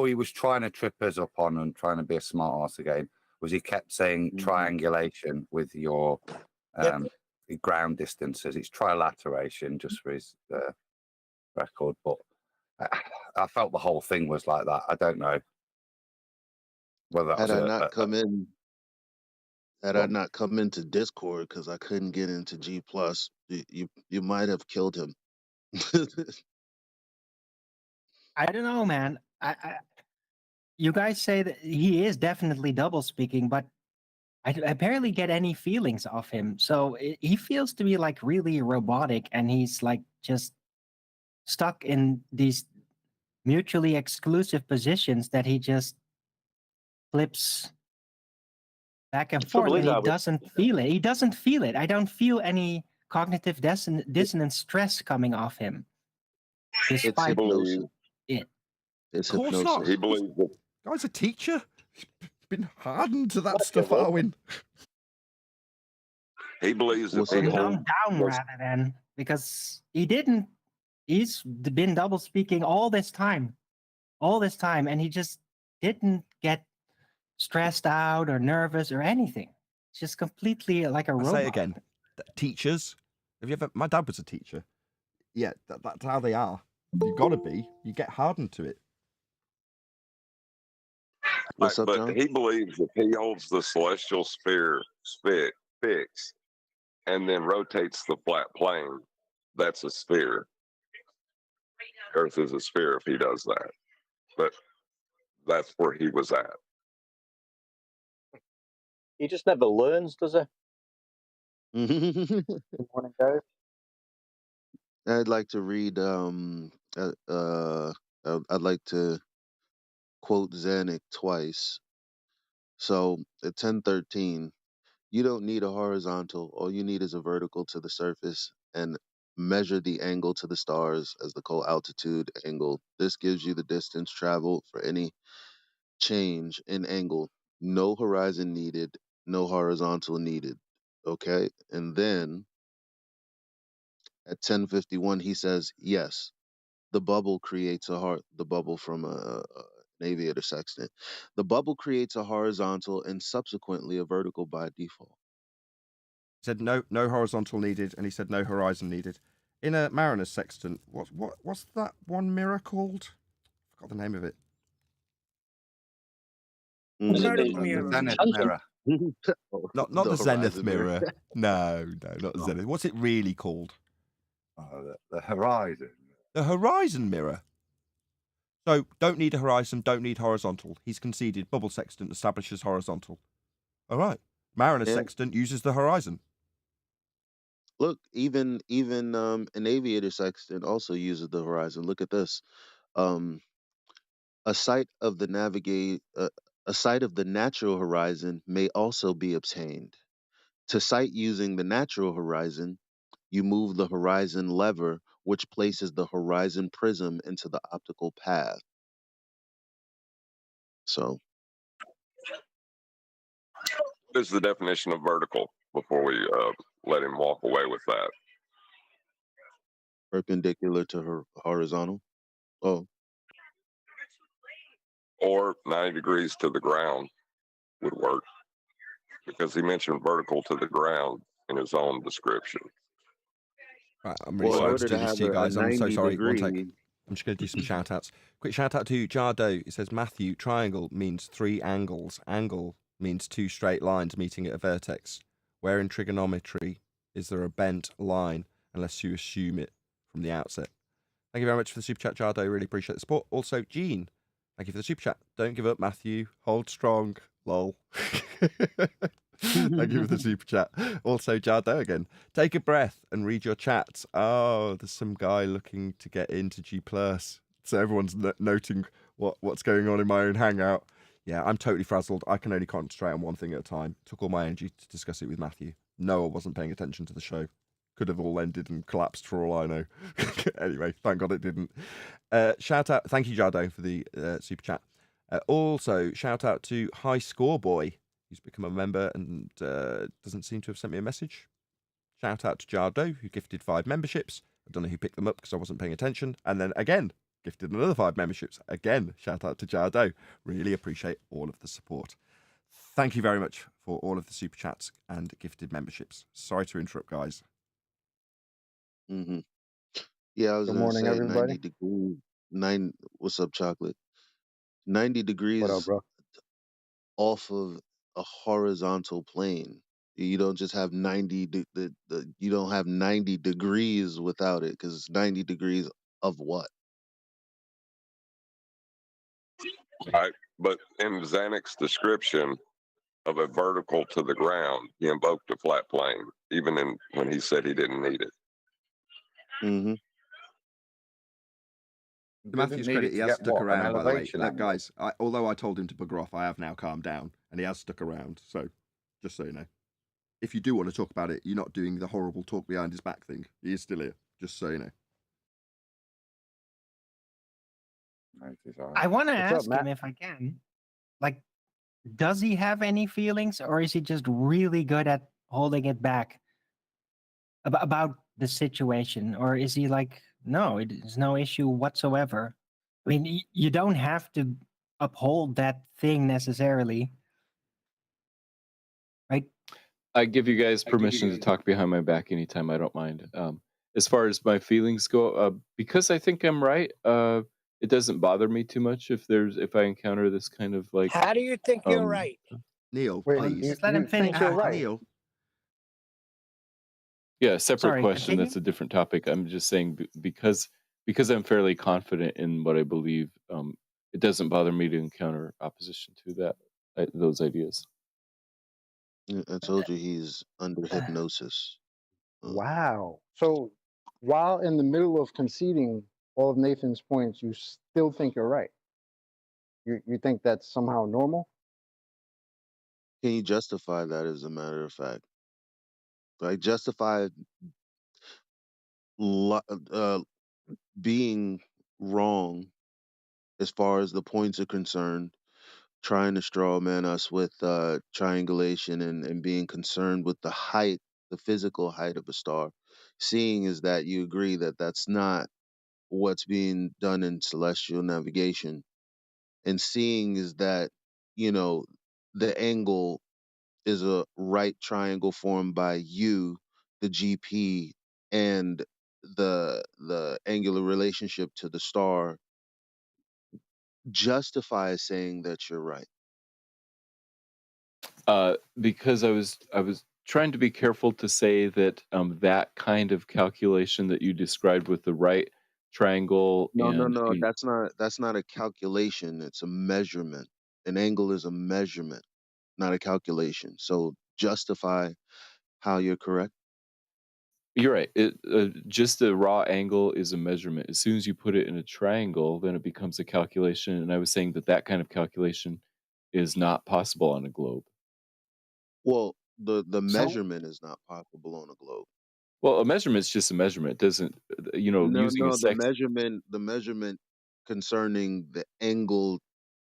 he was trying to trip us up on and trying to be a smart ass again, was he kept saying triangulation with your ground distances. It's trilateration, just for his record. But I felt the whole thing was like that. I don't know whether that Had was I not come in, had I well, not come into Discord because I couldn't get into G Plus, you might have killed him. I don't know, man. You guys say that he is definitely double speaking, but I barely get any feelings of him. So he feels to be like really robotic, and he's like just stuck in these mutually exclusive positions that he just flips back and The trouble forth, is, and he I would, doesn't feel it. He doesn't feel it. I don't feel any cognitive dissonance stress coming off him, It's despite hypnosis. it. It's Of course not. hypnosis. He believes that Guy's a teacher. He's been hardened to that Like stuff, it, well. Arwin. he believes that What's Or up? people dumbed down rather than, because he didn't. He's been double speaking all this time, and he just didn't get stressed out or nervous or anything. It's just completely like a I robot. say again, teachers. Have you ever? My dad was a teacher. Yeah, that's how they are. You've got to be. You get hardened to it. What's up, but John? he believes if he holds the celestial sphere fixed and then rotates the flat plane, that's a sphere. Earth is a sphere if he does that. But that's where he was at. He just never learns, does he? I'd Good morning, guys. like to read. I'd like to quote Zanuck twice. So at 10:13, you don't need a horizontal. All you need is a vertical to the surface and measure the angle to the stars as the co-altitude angle. This gives you the distance traveled for any change in angle. No horizon needed, no horizontal needed. Okay? And then at 10:51 he says, "Yes, the bubble creates the bubble from an aviator sextant. The bubble creates a horizontal and subsequently a vertical by default." He said no horizontal needed, and he said no horizon needed. In a mariner's sextant, what's that one mirror called? I forgot the name of it. Was it Vertical the mirror. Zenith tangent? mirror. Not the Zenith horizon mirror. No, not the Oh. Zenith. What's it really called? The horizon. The horizon mirror. So don't need a horizon, don't need horizontal. He's conceded bubble sextant establishes horizontal. All right. Mariner's Yeah. sextant uses the horizon. Look, even an aviator sextant also uses the horizon. Look at this. A sight of the a sight of the natural horizon may also be obtained. To sight using the natural horizon, you move the horizon lever, which places the horizon prism into the optical path. So, What is the definition of vertical before we let him walk away with that? perpendicular to horizontal. Oh, Or 90 degrees to the ground would work, because he mentioned vertical to the ground in his own description. Right, I'm really well, in sorry to order do to this have to you guys. a I'm so 90 sorry. One degree, take. I'm just going to do some shout outs. Quick shout out to Jardo. It says, Matthew, triangle means 3 angles. Angle means 2 straight lines meeting at a vertex. Where in trigonometry is there a bent line unless you assume it from the outset? Thank you very much for the super chat, Jardo. Really appreciate the support. Also, Gene, thank you for the super chat. Don't give up, Matthew. Hold strong. Lol. Thank you for the super chat. Also, Jardo again. Take a breath and read your chats. Oh, there's some guy looking to get into G+. So everyone's noting what's going on in my own hangout. Yeah, I'm totally frazzled. I can only concentrate on one thing at a time. Took all my energy to discuss it with Matthew. No, I wasn't paying attention to the show. Could have all ended and collapsed for all I know. Anyway, thank God it didn't. Shout out. Thank you, Jardo, for the super chat. Also, shout out to High Score Boy, who's become a member and doesn't seem to have sent me a message. Shout out to Jardo, who gifted 5 memberships. I don't know who picked them up because I wasn't paying attention. And then again, gifted another 5 memberships. Again, shout out to Jardo. Really appreciate all of the support. Thank you very much for all of the super chats and gifted memberships. Sorry to interrupt, guys. hmm yeah, I was Good going to morning, say everybody. 90 degrees. What's up, chocolate? 90 What up, degrees bro? off of a horizontal plane. You don't just have 90 you don't have 90 degrees without it, because it's 90 degrees of what? Right. But in Zanek's description of a vertical to the ground, he invoked a flat plane, even when he said he didn't need it. Mm-hmm. To Matthew's Didn't need credit, it he to has get stuck what? An around, by the way. elevation angle. Guys, although I told him to bugger off, I have now calmed down, and he has stuck around. So, just so you know, if you do want to talk about it, you're not doing the horrible talk behind his back thing. He is still here, just so you know. I want to What's up, ask Matt? him if I can. Like, does he have any feelings, or is he just really good at holding it back about the situation? Or is he like, no, it's no issue whatsoever? I mean, you don't have to uphold that thing necessarily, right? I give you guys permission to talk behind my back anytime. I don't mind. As far as my feelings go, because I think I'm right. It doesn't bother me too much if I encounter this kind of like. How do you think you're right? Neil, Wait, please. Just let him you think finish. you're right? Neil. Yeah, separate Sorry, question. continue. That's a different topic. I'm just saying because I'm fairly confident in what I believe. It doesn't bother me to encounter opposition to those ideas. I told you he's under hypnosis. Wow. So while in the middle of conceding all of Nathan's points, you still think you're right. You think that's somehow normal? Can you justify that, as a matter of fact? Like, justify being wrong as far as the points are concerned, trying to straw man us with triangulation and being concerned with the height, the physical height of a star. Seeing is that you agree that that's not what's being done in celestial navigation. And seeing is that, you know, the angle is a right triangle formed by you, the GP, and the angular relationship to the star justifies saying that you're right. Because I was trying to be careful to say that that kind of calculation that you described with the right triangle No, no, and no. That's not a calculation. It's a measurement. An angle is a measurement, not a calculation. So justify how you're correct. you're right. Just the raw angle is a measurement. As soon as you put it in a triangle, then it becomes a calculation. And I was saying that kind of calculation is not possible on a globe. Well, the So measurement is not possible on a globe. Well, a measurement is just a measurement. It doesn't, No, using a no. sex. The measurement concerning the angle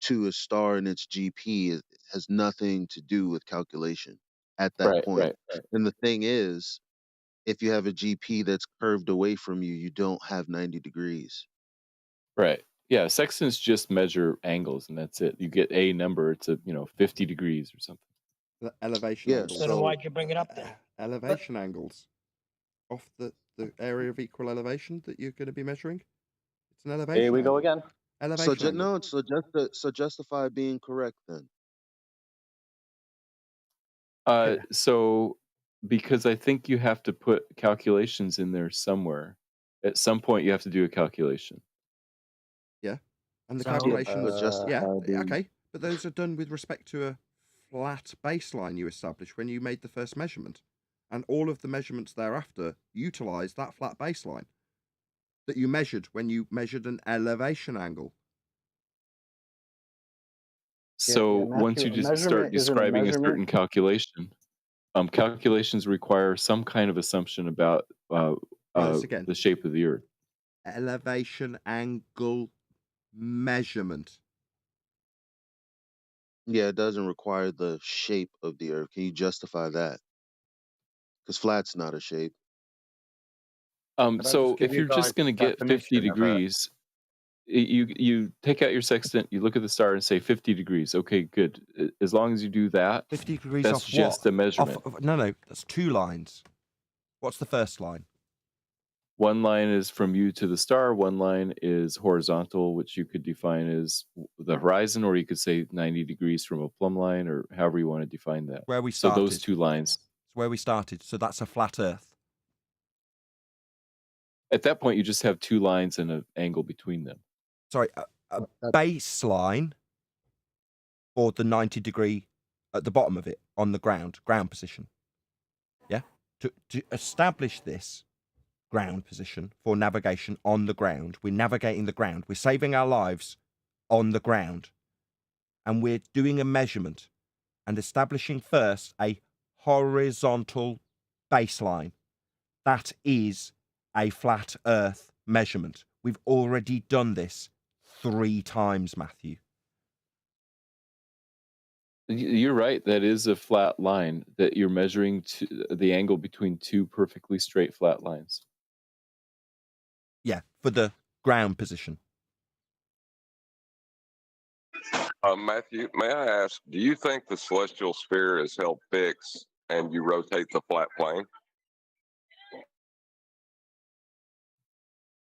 to a star and its GP has nothing to do with calculation at that Right, point. right, right, And the thing is, if you have a GP that's curved away from you, you don't have 90 degrees. right. Yeah, sextants just measure angles, and that's it. You get a number. It's 50 degrees or something. The elevation Yeah, angles. So then so why'd you bring it up then? Elevation angles. Off the area of equal elevation that you're going to be measuring. It's an elevation Here we go angle. again. Elevation angle. no, so justify being correct then. So because I think you have to put calculations in there somewhere. At some point, you have to do a calculation. Yeah. And the So- calculations, But justify being okay, but those are done with respect to a flat baseline you established when you made the first measurement. And all of the measurements thereafter utilize that flat baseline that you measured when you measured an elevation angle. So Matthew, once you a just start measurement isn't a describing a measurement. certain calculation, calculations require some kind of assumption about this again. the shape of the Earth. Elevation angle measurement. Yeah, it doesn't require the shape of the earth. Can you justify that? Because flat's not a shape. Could I So just give if you you're just guys going to get 50 definition of a- degrees, you take out your sextant, you look at the star and say 50 degrees. Okay, good. As long as you do that, 50 degrees that's off just what? a measurement. No, that's two lines. What's the first line? one line is from you to the star, one line is horizontal, which you could define as the horizon, or you could say 90 degrees from a plumb line, or however you want to define that. Where we So started. those two lines. It's where we started. So that's a flat Earth. At that point, you just have two lines and an angle between them. Sorry, a baseline for the 90 degree at the bottom of it on the ground position. Yeah? To establish this ground position for navigation on the ground, we're navigating the ground. We're saving our lives on the ground. And we're doing a measurement and establishing first a horizontal baseline. That is a flat Earth measurement. We've already done this 3 times, Matthew. You're right. That is a flat line that you're measuring the angle between two perfectly straight flat lines. Yeah, for the ground position. Matthew, may I ask, do you think the celestial sphere is held fixed and you rotate the flat plane?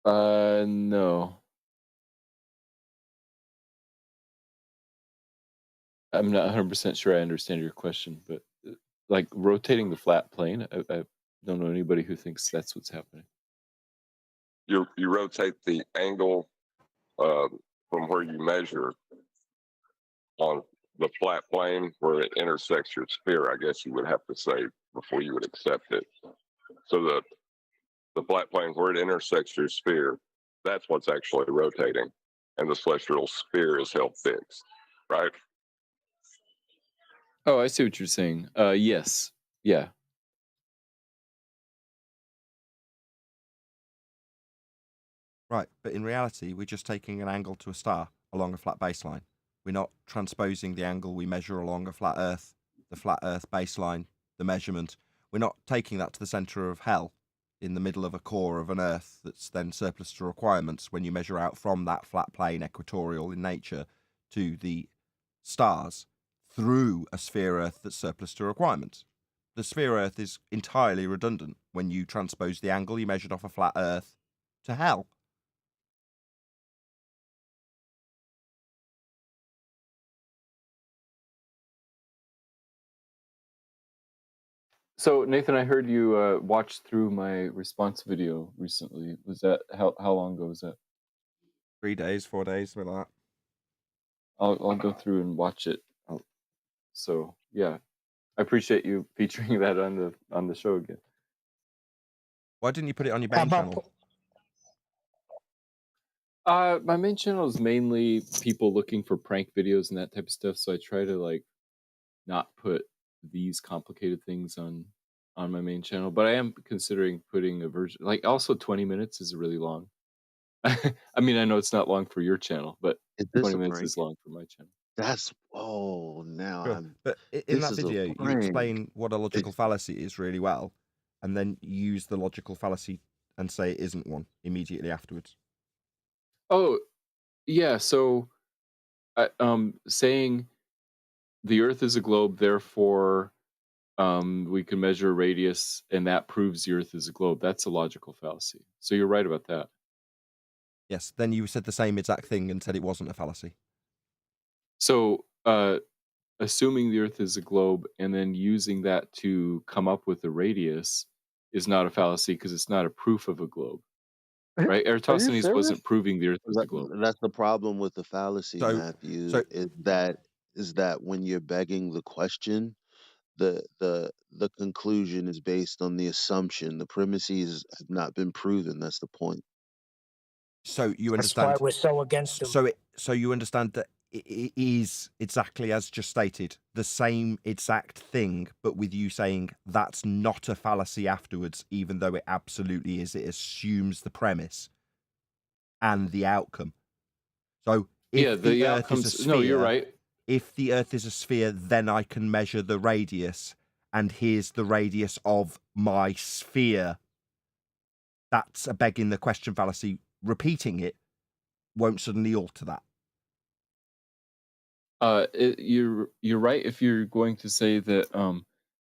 No. I'm not 100% sure I understand your question, but like rotating the flat plane, I don't know anybody who thinks that's what's happening. You rotate the angle from where you measure on the flat plane where it intersects your sphere, I guess you would have to say, before you would accept it. So the flat plane where it intersects your sphere, that's what's actually rotating, and the celestial sphere is held fixed, right? Oh, I see what you're saying. Yes. Yeah. Right, but in reality, we're just taking an angle to a star along a flat baseline. We're not transposing the angle we measure along a flat Earth, the flat Earth baseline, the measurement. We're not taking that to the centre of hell in the middle of a core of an Earth that's then surplus to requirements when you measure out from that flat plane, equatorial in nature, to the stars through a sphere Earth that's surplus to requirements. The sphere Earth is entirely redundant when you transpose the angle you measured off a flat Earth to hell. So Nathan, I heard you watched through my response video recently. Was that how long ago was that? 3 days, 4 days, something like that. I'll go through and watch it. So yeah, I appreciate you featuring that on the show again. Why didn't you put it on your main channel? My main channel is mainly people looking for prank videos and that type of stuff. So I try to like not put these complicated things on my main channel, but I am considering putting a version. Like also 20 minutes is really long. I mean, I know it's not long for your channel, but Is this 20 a minutes prank? is long for my channel. That's now Sure. I'm. But in This that is a video, you prank. explain what a logical It's fallacy is really well, and then use the logical fallacy and say it isn't one immediately afterwards. Oh, yeah. So, saying the Earth is a globe, therefore, we can measure a radius, and that proves the Earth is a globe. That's a logical fallacy. So you're right about that. Yes, then you said the same exact thing and said it wasn't a fallacy. So, assuming the Earth is a globe and then using that to come up with a radius is not a fallacy because it's not a proof of a globe, right? Are you Eratosthenes serious? wasn't proving the Earth was a globe. That's the problem with the fallacy, So, Matthew. so Is that when you're begging the question, the conclusion is based on the assumption. The premises have not been proven. That's the point. so you That's why understand. we're so against him. So you understand that it is exactly as just stated, the same exact thing, but with you saying that's not a fallacy afterwards, even though it absolutely is. It assumes the premise and the outcome. So if Yeah, the the Earth is a outcomes. No, you're sphere, right. if the Earth is a sphere, then I can measure the radius, and here's the radius of my sphere. That's a begging the question fallacy. Repeating it won't suddenly alter that. You're right if you're going to say that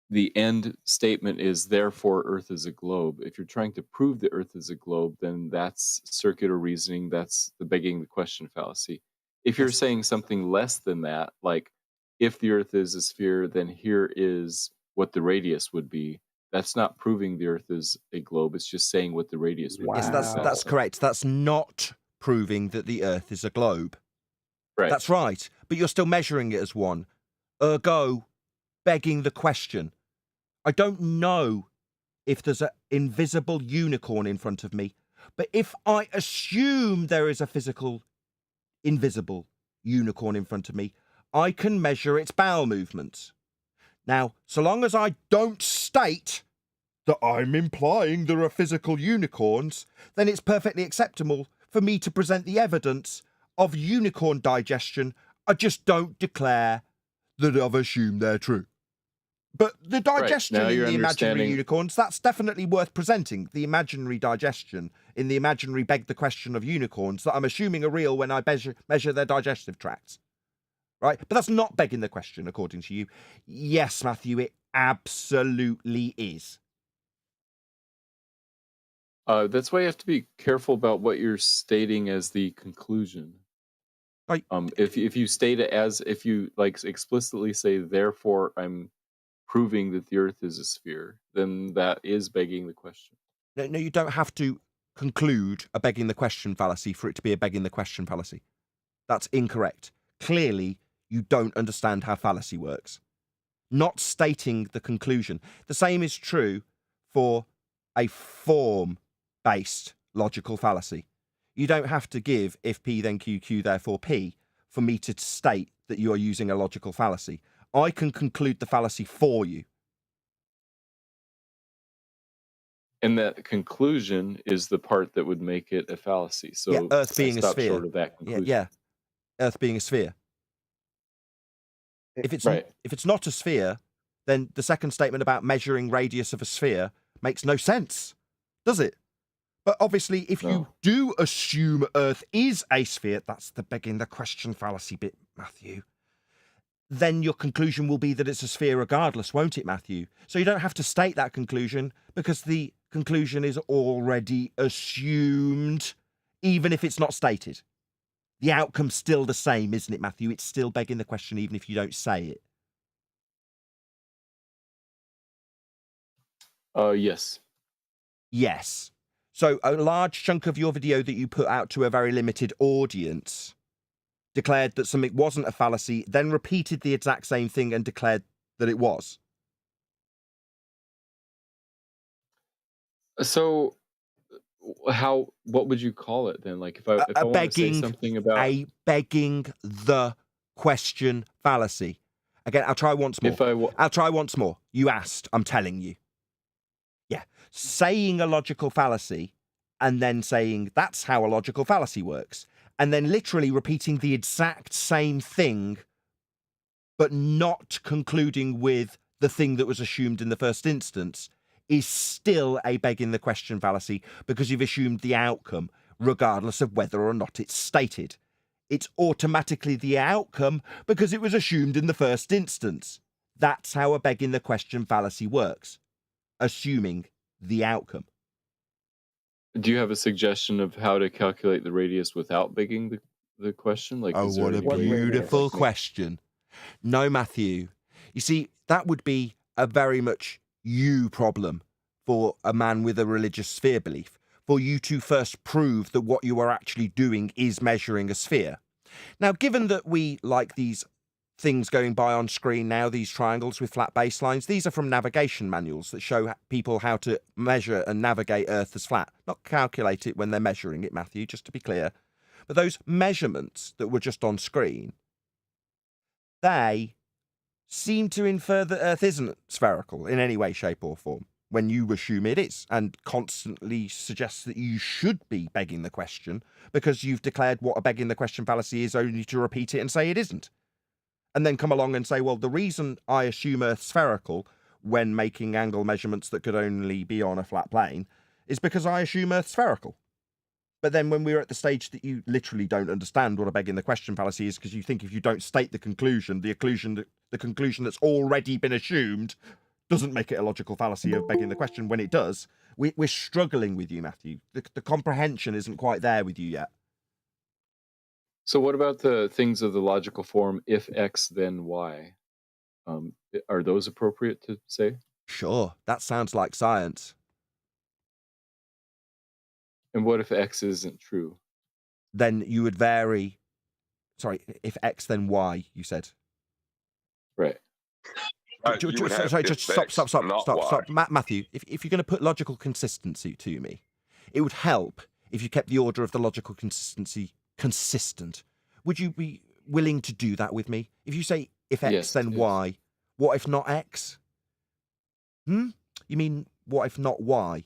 the end statement is therefore Earth is a globe. If you're trying to prove the Earth is a globe, then that's circular reasoning. That's the begging the question fallacy. If you're Yes. saying something less than that, like if the Earth is a sphere, then here is what the radius would be. That's not proving the Earth is a globe. It's just saying what the radius would Yes, be. that's correct. That's not proving that the Earth is a globe. Right. That's right. But you're still measuring it as one. Ergo, begging the question. I don't know if there's an invisible unicorn in front of me, but if I assume there is a physical, invisible unicorn in front of me, I can measure its bowel movements. Now, so long as I don't state that I'm implying there are physical unicorns, then it's perfectly acceptable for me to present the evidence of unicorn digestion. I just don't declare that I've assumed they're true. But the digestion Now in you're the imaginary understanding- unicorns, that's definitely worth presenting. The imaginary digestion in the imaginary beg the question of unicorns that I'm assuming are real when I measure their digestive tracts. Right? But that's not begging the question, according to you. Yes, Matthew, it absolutely is. That's why you have to be careful about what you're stating as the conclusion. Right. If you state it as, if you like explicitly say, therefore I'm proving that the Earth is a sphere, then that is begging the question. No, you don't have to conclude a begging the question fallacy for it to be a begging the question fallacy. That's incorrect. Clearly, you don't understand how fallacy works. Not stating the conclusion. The same is true for a form-based logical fallacy. You don't have to give if P then Q, Q therefore P for me to state that you are using a logical fallacy. I can conclude the fallacy for you. And that conclusion is the part that would make it a fallacy. So Yeah, Earth being a stop sphere. short of that Yeah, conclusion. yeah. Earth being a sphere. If it's not a sphere, then the second statement about measuring radius of a sphere makes no sense, does it? But obviously, if you do assume Earth is a sphere, that's the begging the question fallacy bit, Matthew, then your conclusion will be that it's a sphere regardless, won't it, Matthew? So you don't have to state that conclusion because the conclusion is already assumed, even if it's not stated. The outcome's still the same, isn't it, Matthew? It's still begging the question even if you don't say it. Yes. Yes. So a large chunk of your video that you put out to a very limited audience declared that something wasn't a fallacy, then repeated the exact same thing and declared that it was. So what would you call it then? Like if I want to say something about a begging the question fallacy. Again, I'll try once more. I'll try once more. You asked, I'm telling you. Yeah. Saying a logical fallacy and then saying that's how a logical fallacy works. And then literally repeating the exact same thing, but not concluding with the thing that was assumed in the first instance, is still a begging the question fallacy because you've assumed the outcome, regardless of whether or not it's stated. It's automatically the outcome because it was assumed in the first instance. That's how a begging the question fallacy works, assuming the outcome. Do you have a suggestion of how to calculate the radius without begging the question? Like, oh, what a beautiful question. No, Matthew. You see, that would be a very much you problem for a man with a religious sphere belief, for you to first prove that what you are actually doing is measuring a sphere. Now, given that we like these things going by on screen now, these triangles with flat baselines, these are from navigation manuals that show people how to measure and navigate Earth as flat. Not calculate it when they're measuring it, Matthew, just to be clear. But those measurements that were just on screen, they seem to infer that Earth isn't spherical in any way, shape or form, when you assume it is, and constantly suggests that you should be begging the question because you've declared what a begging the question fallacy is only to repeat it and say it isn't. And then come along and say, well, the reason I assume Earth's spherical when making angle measurements that could only be on a flat plane is because I assume Earth's spherical. But then when we're at the stage that you literally don't understand what a begging the question fallacy is because you think if you don't state the conclusion, the conclusion that's already been assumed doesn't make it a logical fallacy of begging the question. When it does, we're struggling with you, Matthew. The comprehension isn't quite there with you yet. So what about the things of the logical form, if X, then Y? Are those appropriate to say? Sure, that sounds like science. And what if X isn't true? Then you would vary. Sorry, if X, then Y, you said. Right. You would have Sorry, if just stop, X, stop, stop, not stop, Y. stop. Matthew, if you're going to put logical consistency to me, it would help if you kept the order of the logical consistency consistent. Would you be willing to do that with me? If you say if X, Yes, then yes. Y, what if not X? You mean what if not Y?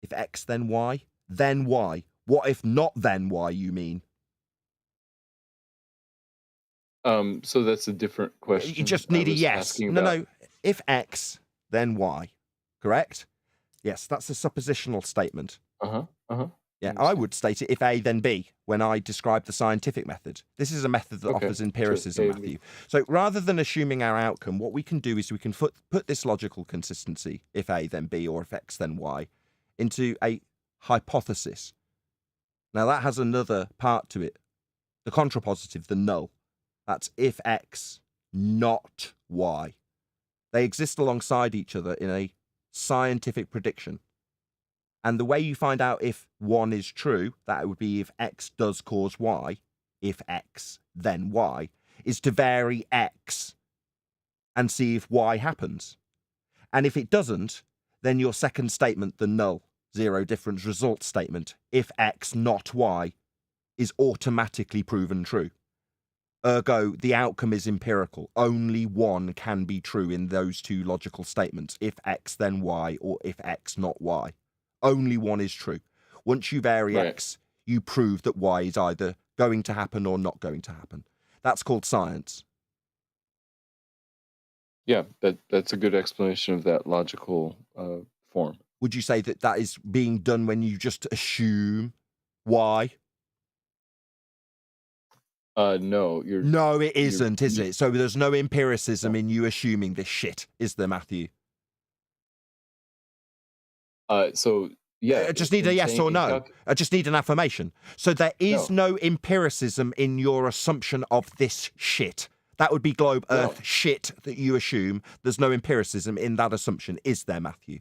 If X, then Y? Then Y? What if not then Y, you mean? So that's a different question. You just I need a was yes. asking No, about- no. If X, then Y. Correct? Yes, that's a suppositional statement. Yeah, I would state it if A, then B, when I describe the scientific method. This is a method that Okay, offers sure. empiricism, A, Matthew. So rather than assuming our outcome, what we can do is we can put this logical consistency, if A, then B, or if X, then Y, into a hypothesis. Now, that has another part to it. The contrapositive, the null. That's if X, not Y. They exist alongside each other in a scientific prediction. And the way you find out if one is true, that would be if X does cause Y, if X, then Y, is to vary X and see if Y happens. And if it doesn't, then your second statement, the null, zero difference result statement, if X, not Y, is automatically proven true. Ergo, the outcome is empirical. Only one can be true in those two logical statements, if X, then Y, or if X, not Y. Only one is true. Once you vary Right. X, you prove that Y is either going to happen or not going to happen. That's called science. Yeah, that's a good explanation of that logical form. Would you say that that is being done when you just assume Y? No, No, it isn't, is you- it? So there's no empiricism in you assuming this shit, is there, Matthew? So yeah, I just need a in yes saying- or in no. calc- I just need an affirmation. So there is no empiricism in your assumption of this shit. That would be globe Earth shit that you assume. There's no empiricism in that assumption, is there, Matthew?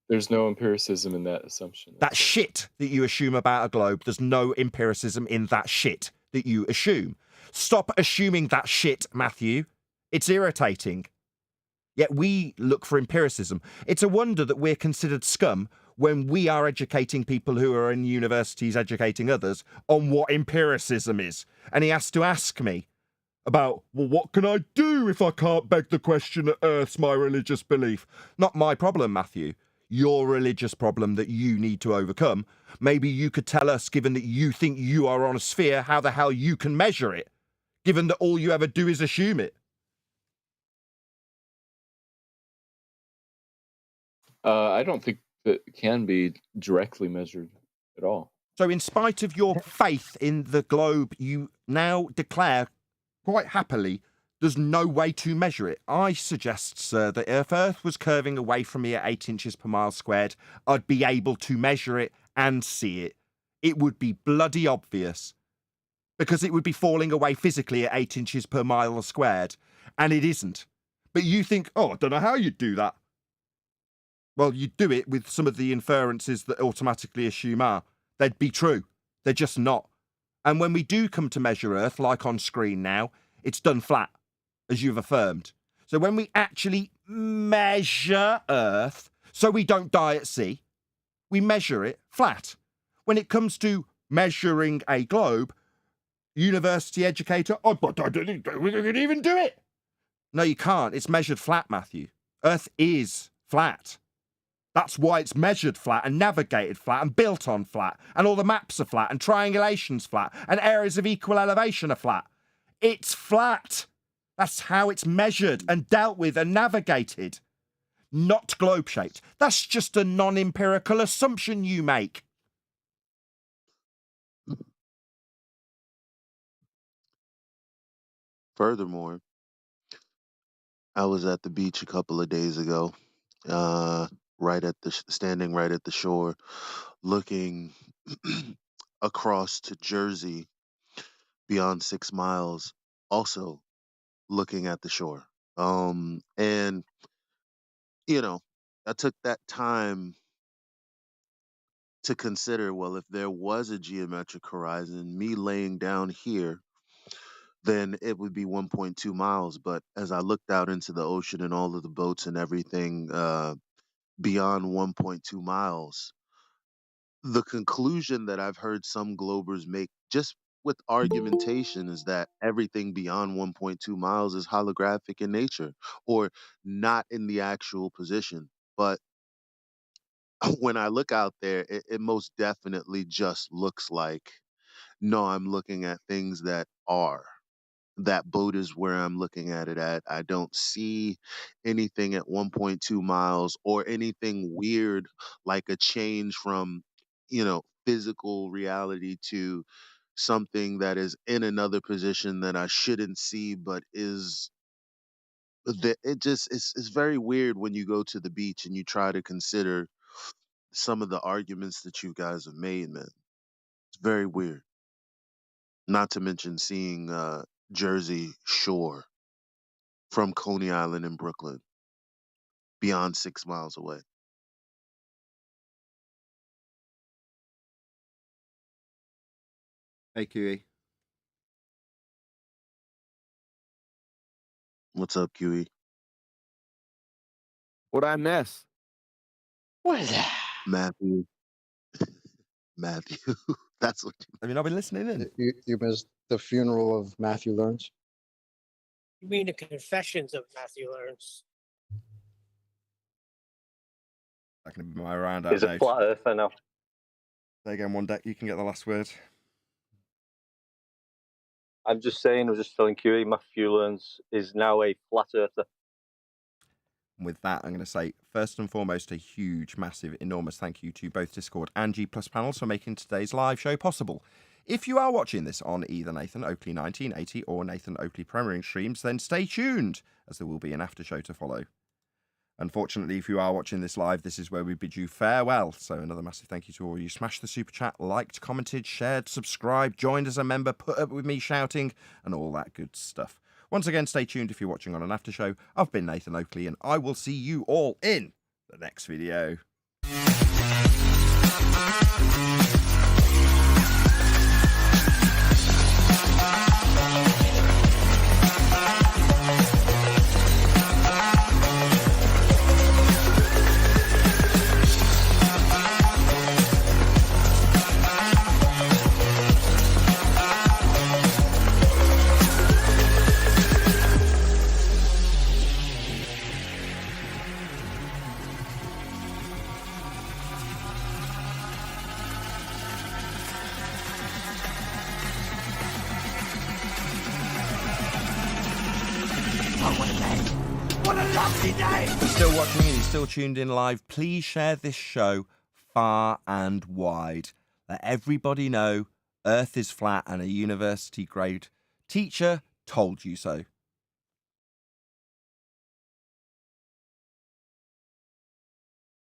There's no empiricism in that assumption. That shit that you assume about a globe, there's no empiricism in that shit that you assume. Stop assuming that shit, Matthew. It's irritating. Yet we look for empiricism. It's a wonder that we're considered scum when we are educating people who are in universities educating others on what empiricism is. And he has to ask me about, well, what can I do if I can't beg the question that Earth's my religious belief? Not my problem, Matthew. Your religious problem that you need to overcome. Maybe you could tell us, given that you think you are on a sphere, how the hell you can measure it, given that all you ever do is assume it. I don't think that can be directly measured at all. So in spite of your faith in the globe, you now declare quite happily there's no way to measure it. I suggest, sir, that if Earth was curving away from me at 8 inches per mile squared, I'd be able to measure it and see it. It would be bloody obvious, because it would be falling away physically at 8 inches per mile squared, and it isn't. But you think, oh, I don't know how you'd do that. Well, you'd do it with some of the inferences that automatically assume are. They'd be true. They're just not. And when we do come to measure Earth, like on screen now, it's done flat, as you've affirmed. So when we actually measure Earth, so we don't die at sea, we measure it flat. When it comes to measuring a globe, university educator, I don't think we can even do it. No, you can't. It's measured flat, Matthew. Earth is flat. That's why it's measured flat and navigated flat and built on flat, and all the maps are flat and triangulation's flat and areas of equal elevation are flat. It's flat. That's how it's measured and dealt with and navigated. Not globe-shaped. That's just a non-empirical assumption you make. Furthermore, I was at the beach a couple of days ago, standing right at the shore, looking across to Jersey beyond 6 miles, also looking at the shore. And I took that time to consider, well, if there was a geometric horizon, me laying down here, then it would be 1.2 miles. But as I looked out into the ocean and all of the boats and everything beyond 1.2 miles, the conclusion that I've heard some globers make just with argumentation is that everything beyond 1.2 miles is holographic in nature or not in the actual position. But when I look out there, it most definitely just looks like, no, I'm looking at things that are. That boat is where I'm looking at it at. I don't see anything at 1.2 miles or anything weird like a change from, physical reality to something that is in another position that I shouldn't see, but is that it's very weird when you go to the beach and you try to consider some of the arguments that you guys have made, man. It's very weird. Not to mention seeing Jersey Shore from Coney Island in Brooklyn, beyond 6 miles away. Hey, QE. What's up, QE? What'd I miss? What is that? Matthew. Matthew. That's what Have you not been listening in? You missed the funeral of Matthew Learns. You mean the Confessions of Matthew Learns? That can be my round out. He's a flat earther now. There you go, one deck. You can get the last word. I'm just saying, I was just telling QE, Matthew Learns is now a flat earther. With that, I'm going to say, first and foremost, a huge, massive, enormous thank you to both Discord and G Plus panels for making today's live show possible. If you are watching this on either Nathan Oakley 1980 or Nathan Oakley premiering streams, then stay tuned, as there will be an after show to follow. Unfortunately, if you are watching this live, this is where we bid you farewell. So another massive thank you to all you. Smashed the super chat, liked, commented, shared, subscribed, joined as a member, put up with me shouting, and all that good stuff. Once again, stay tuned if you're watching on an after show. I've been Nathan Oakley, and I will see you all in the next video. If you're still watching and you're still tuned in live, please share this show far and wide. Let everybody know Earth is flat and a university grade teacher told you so.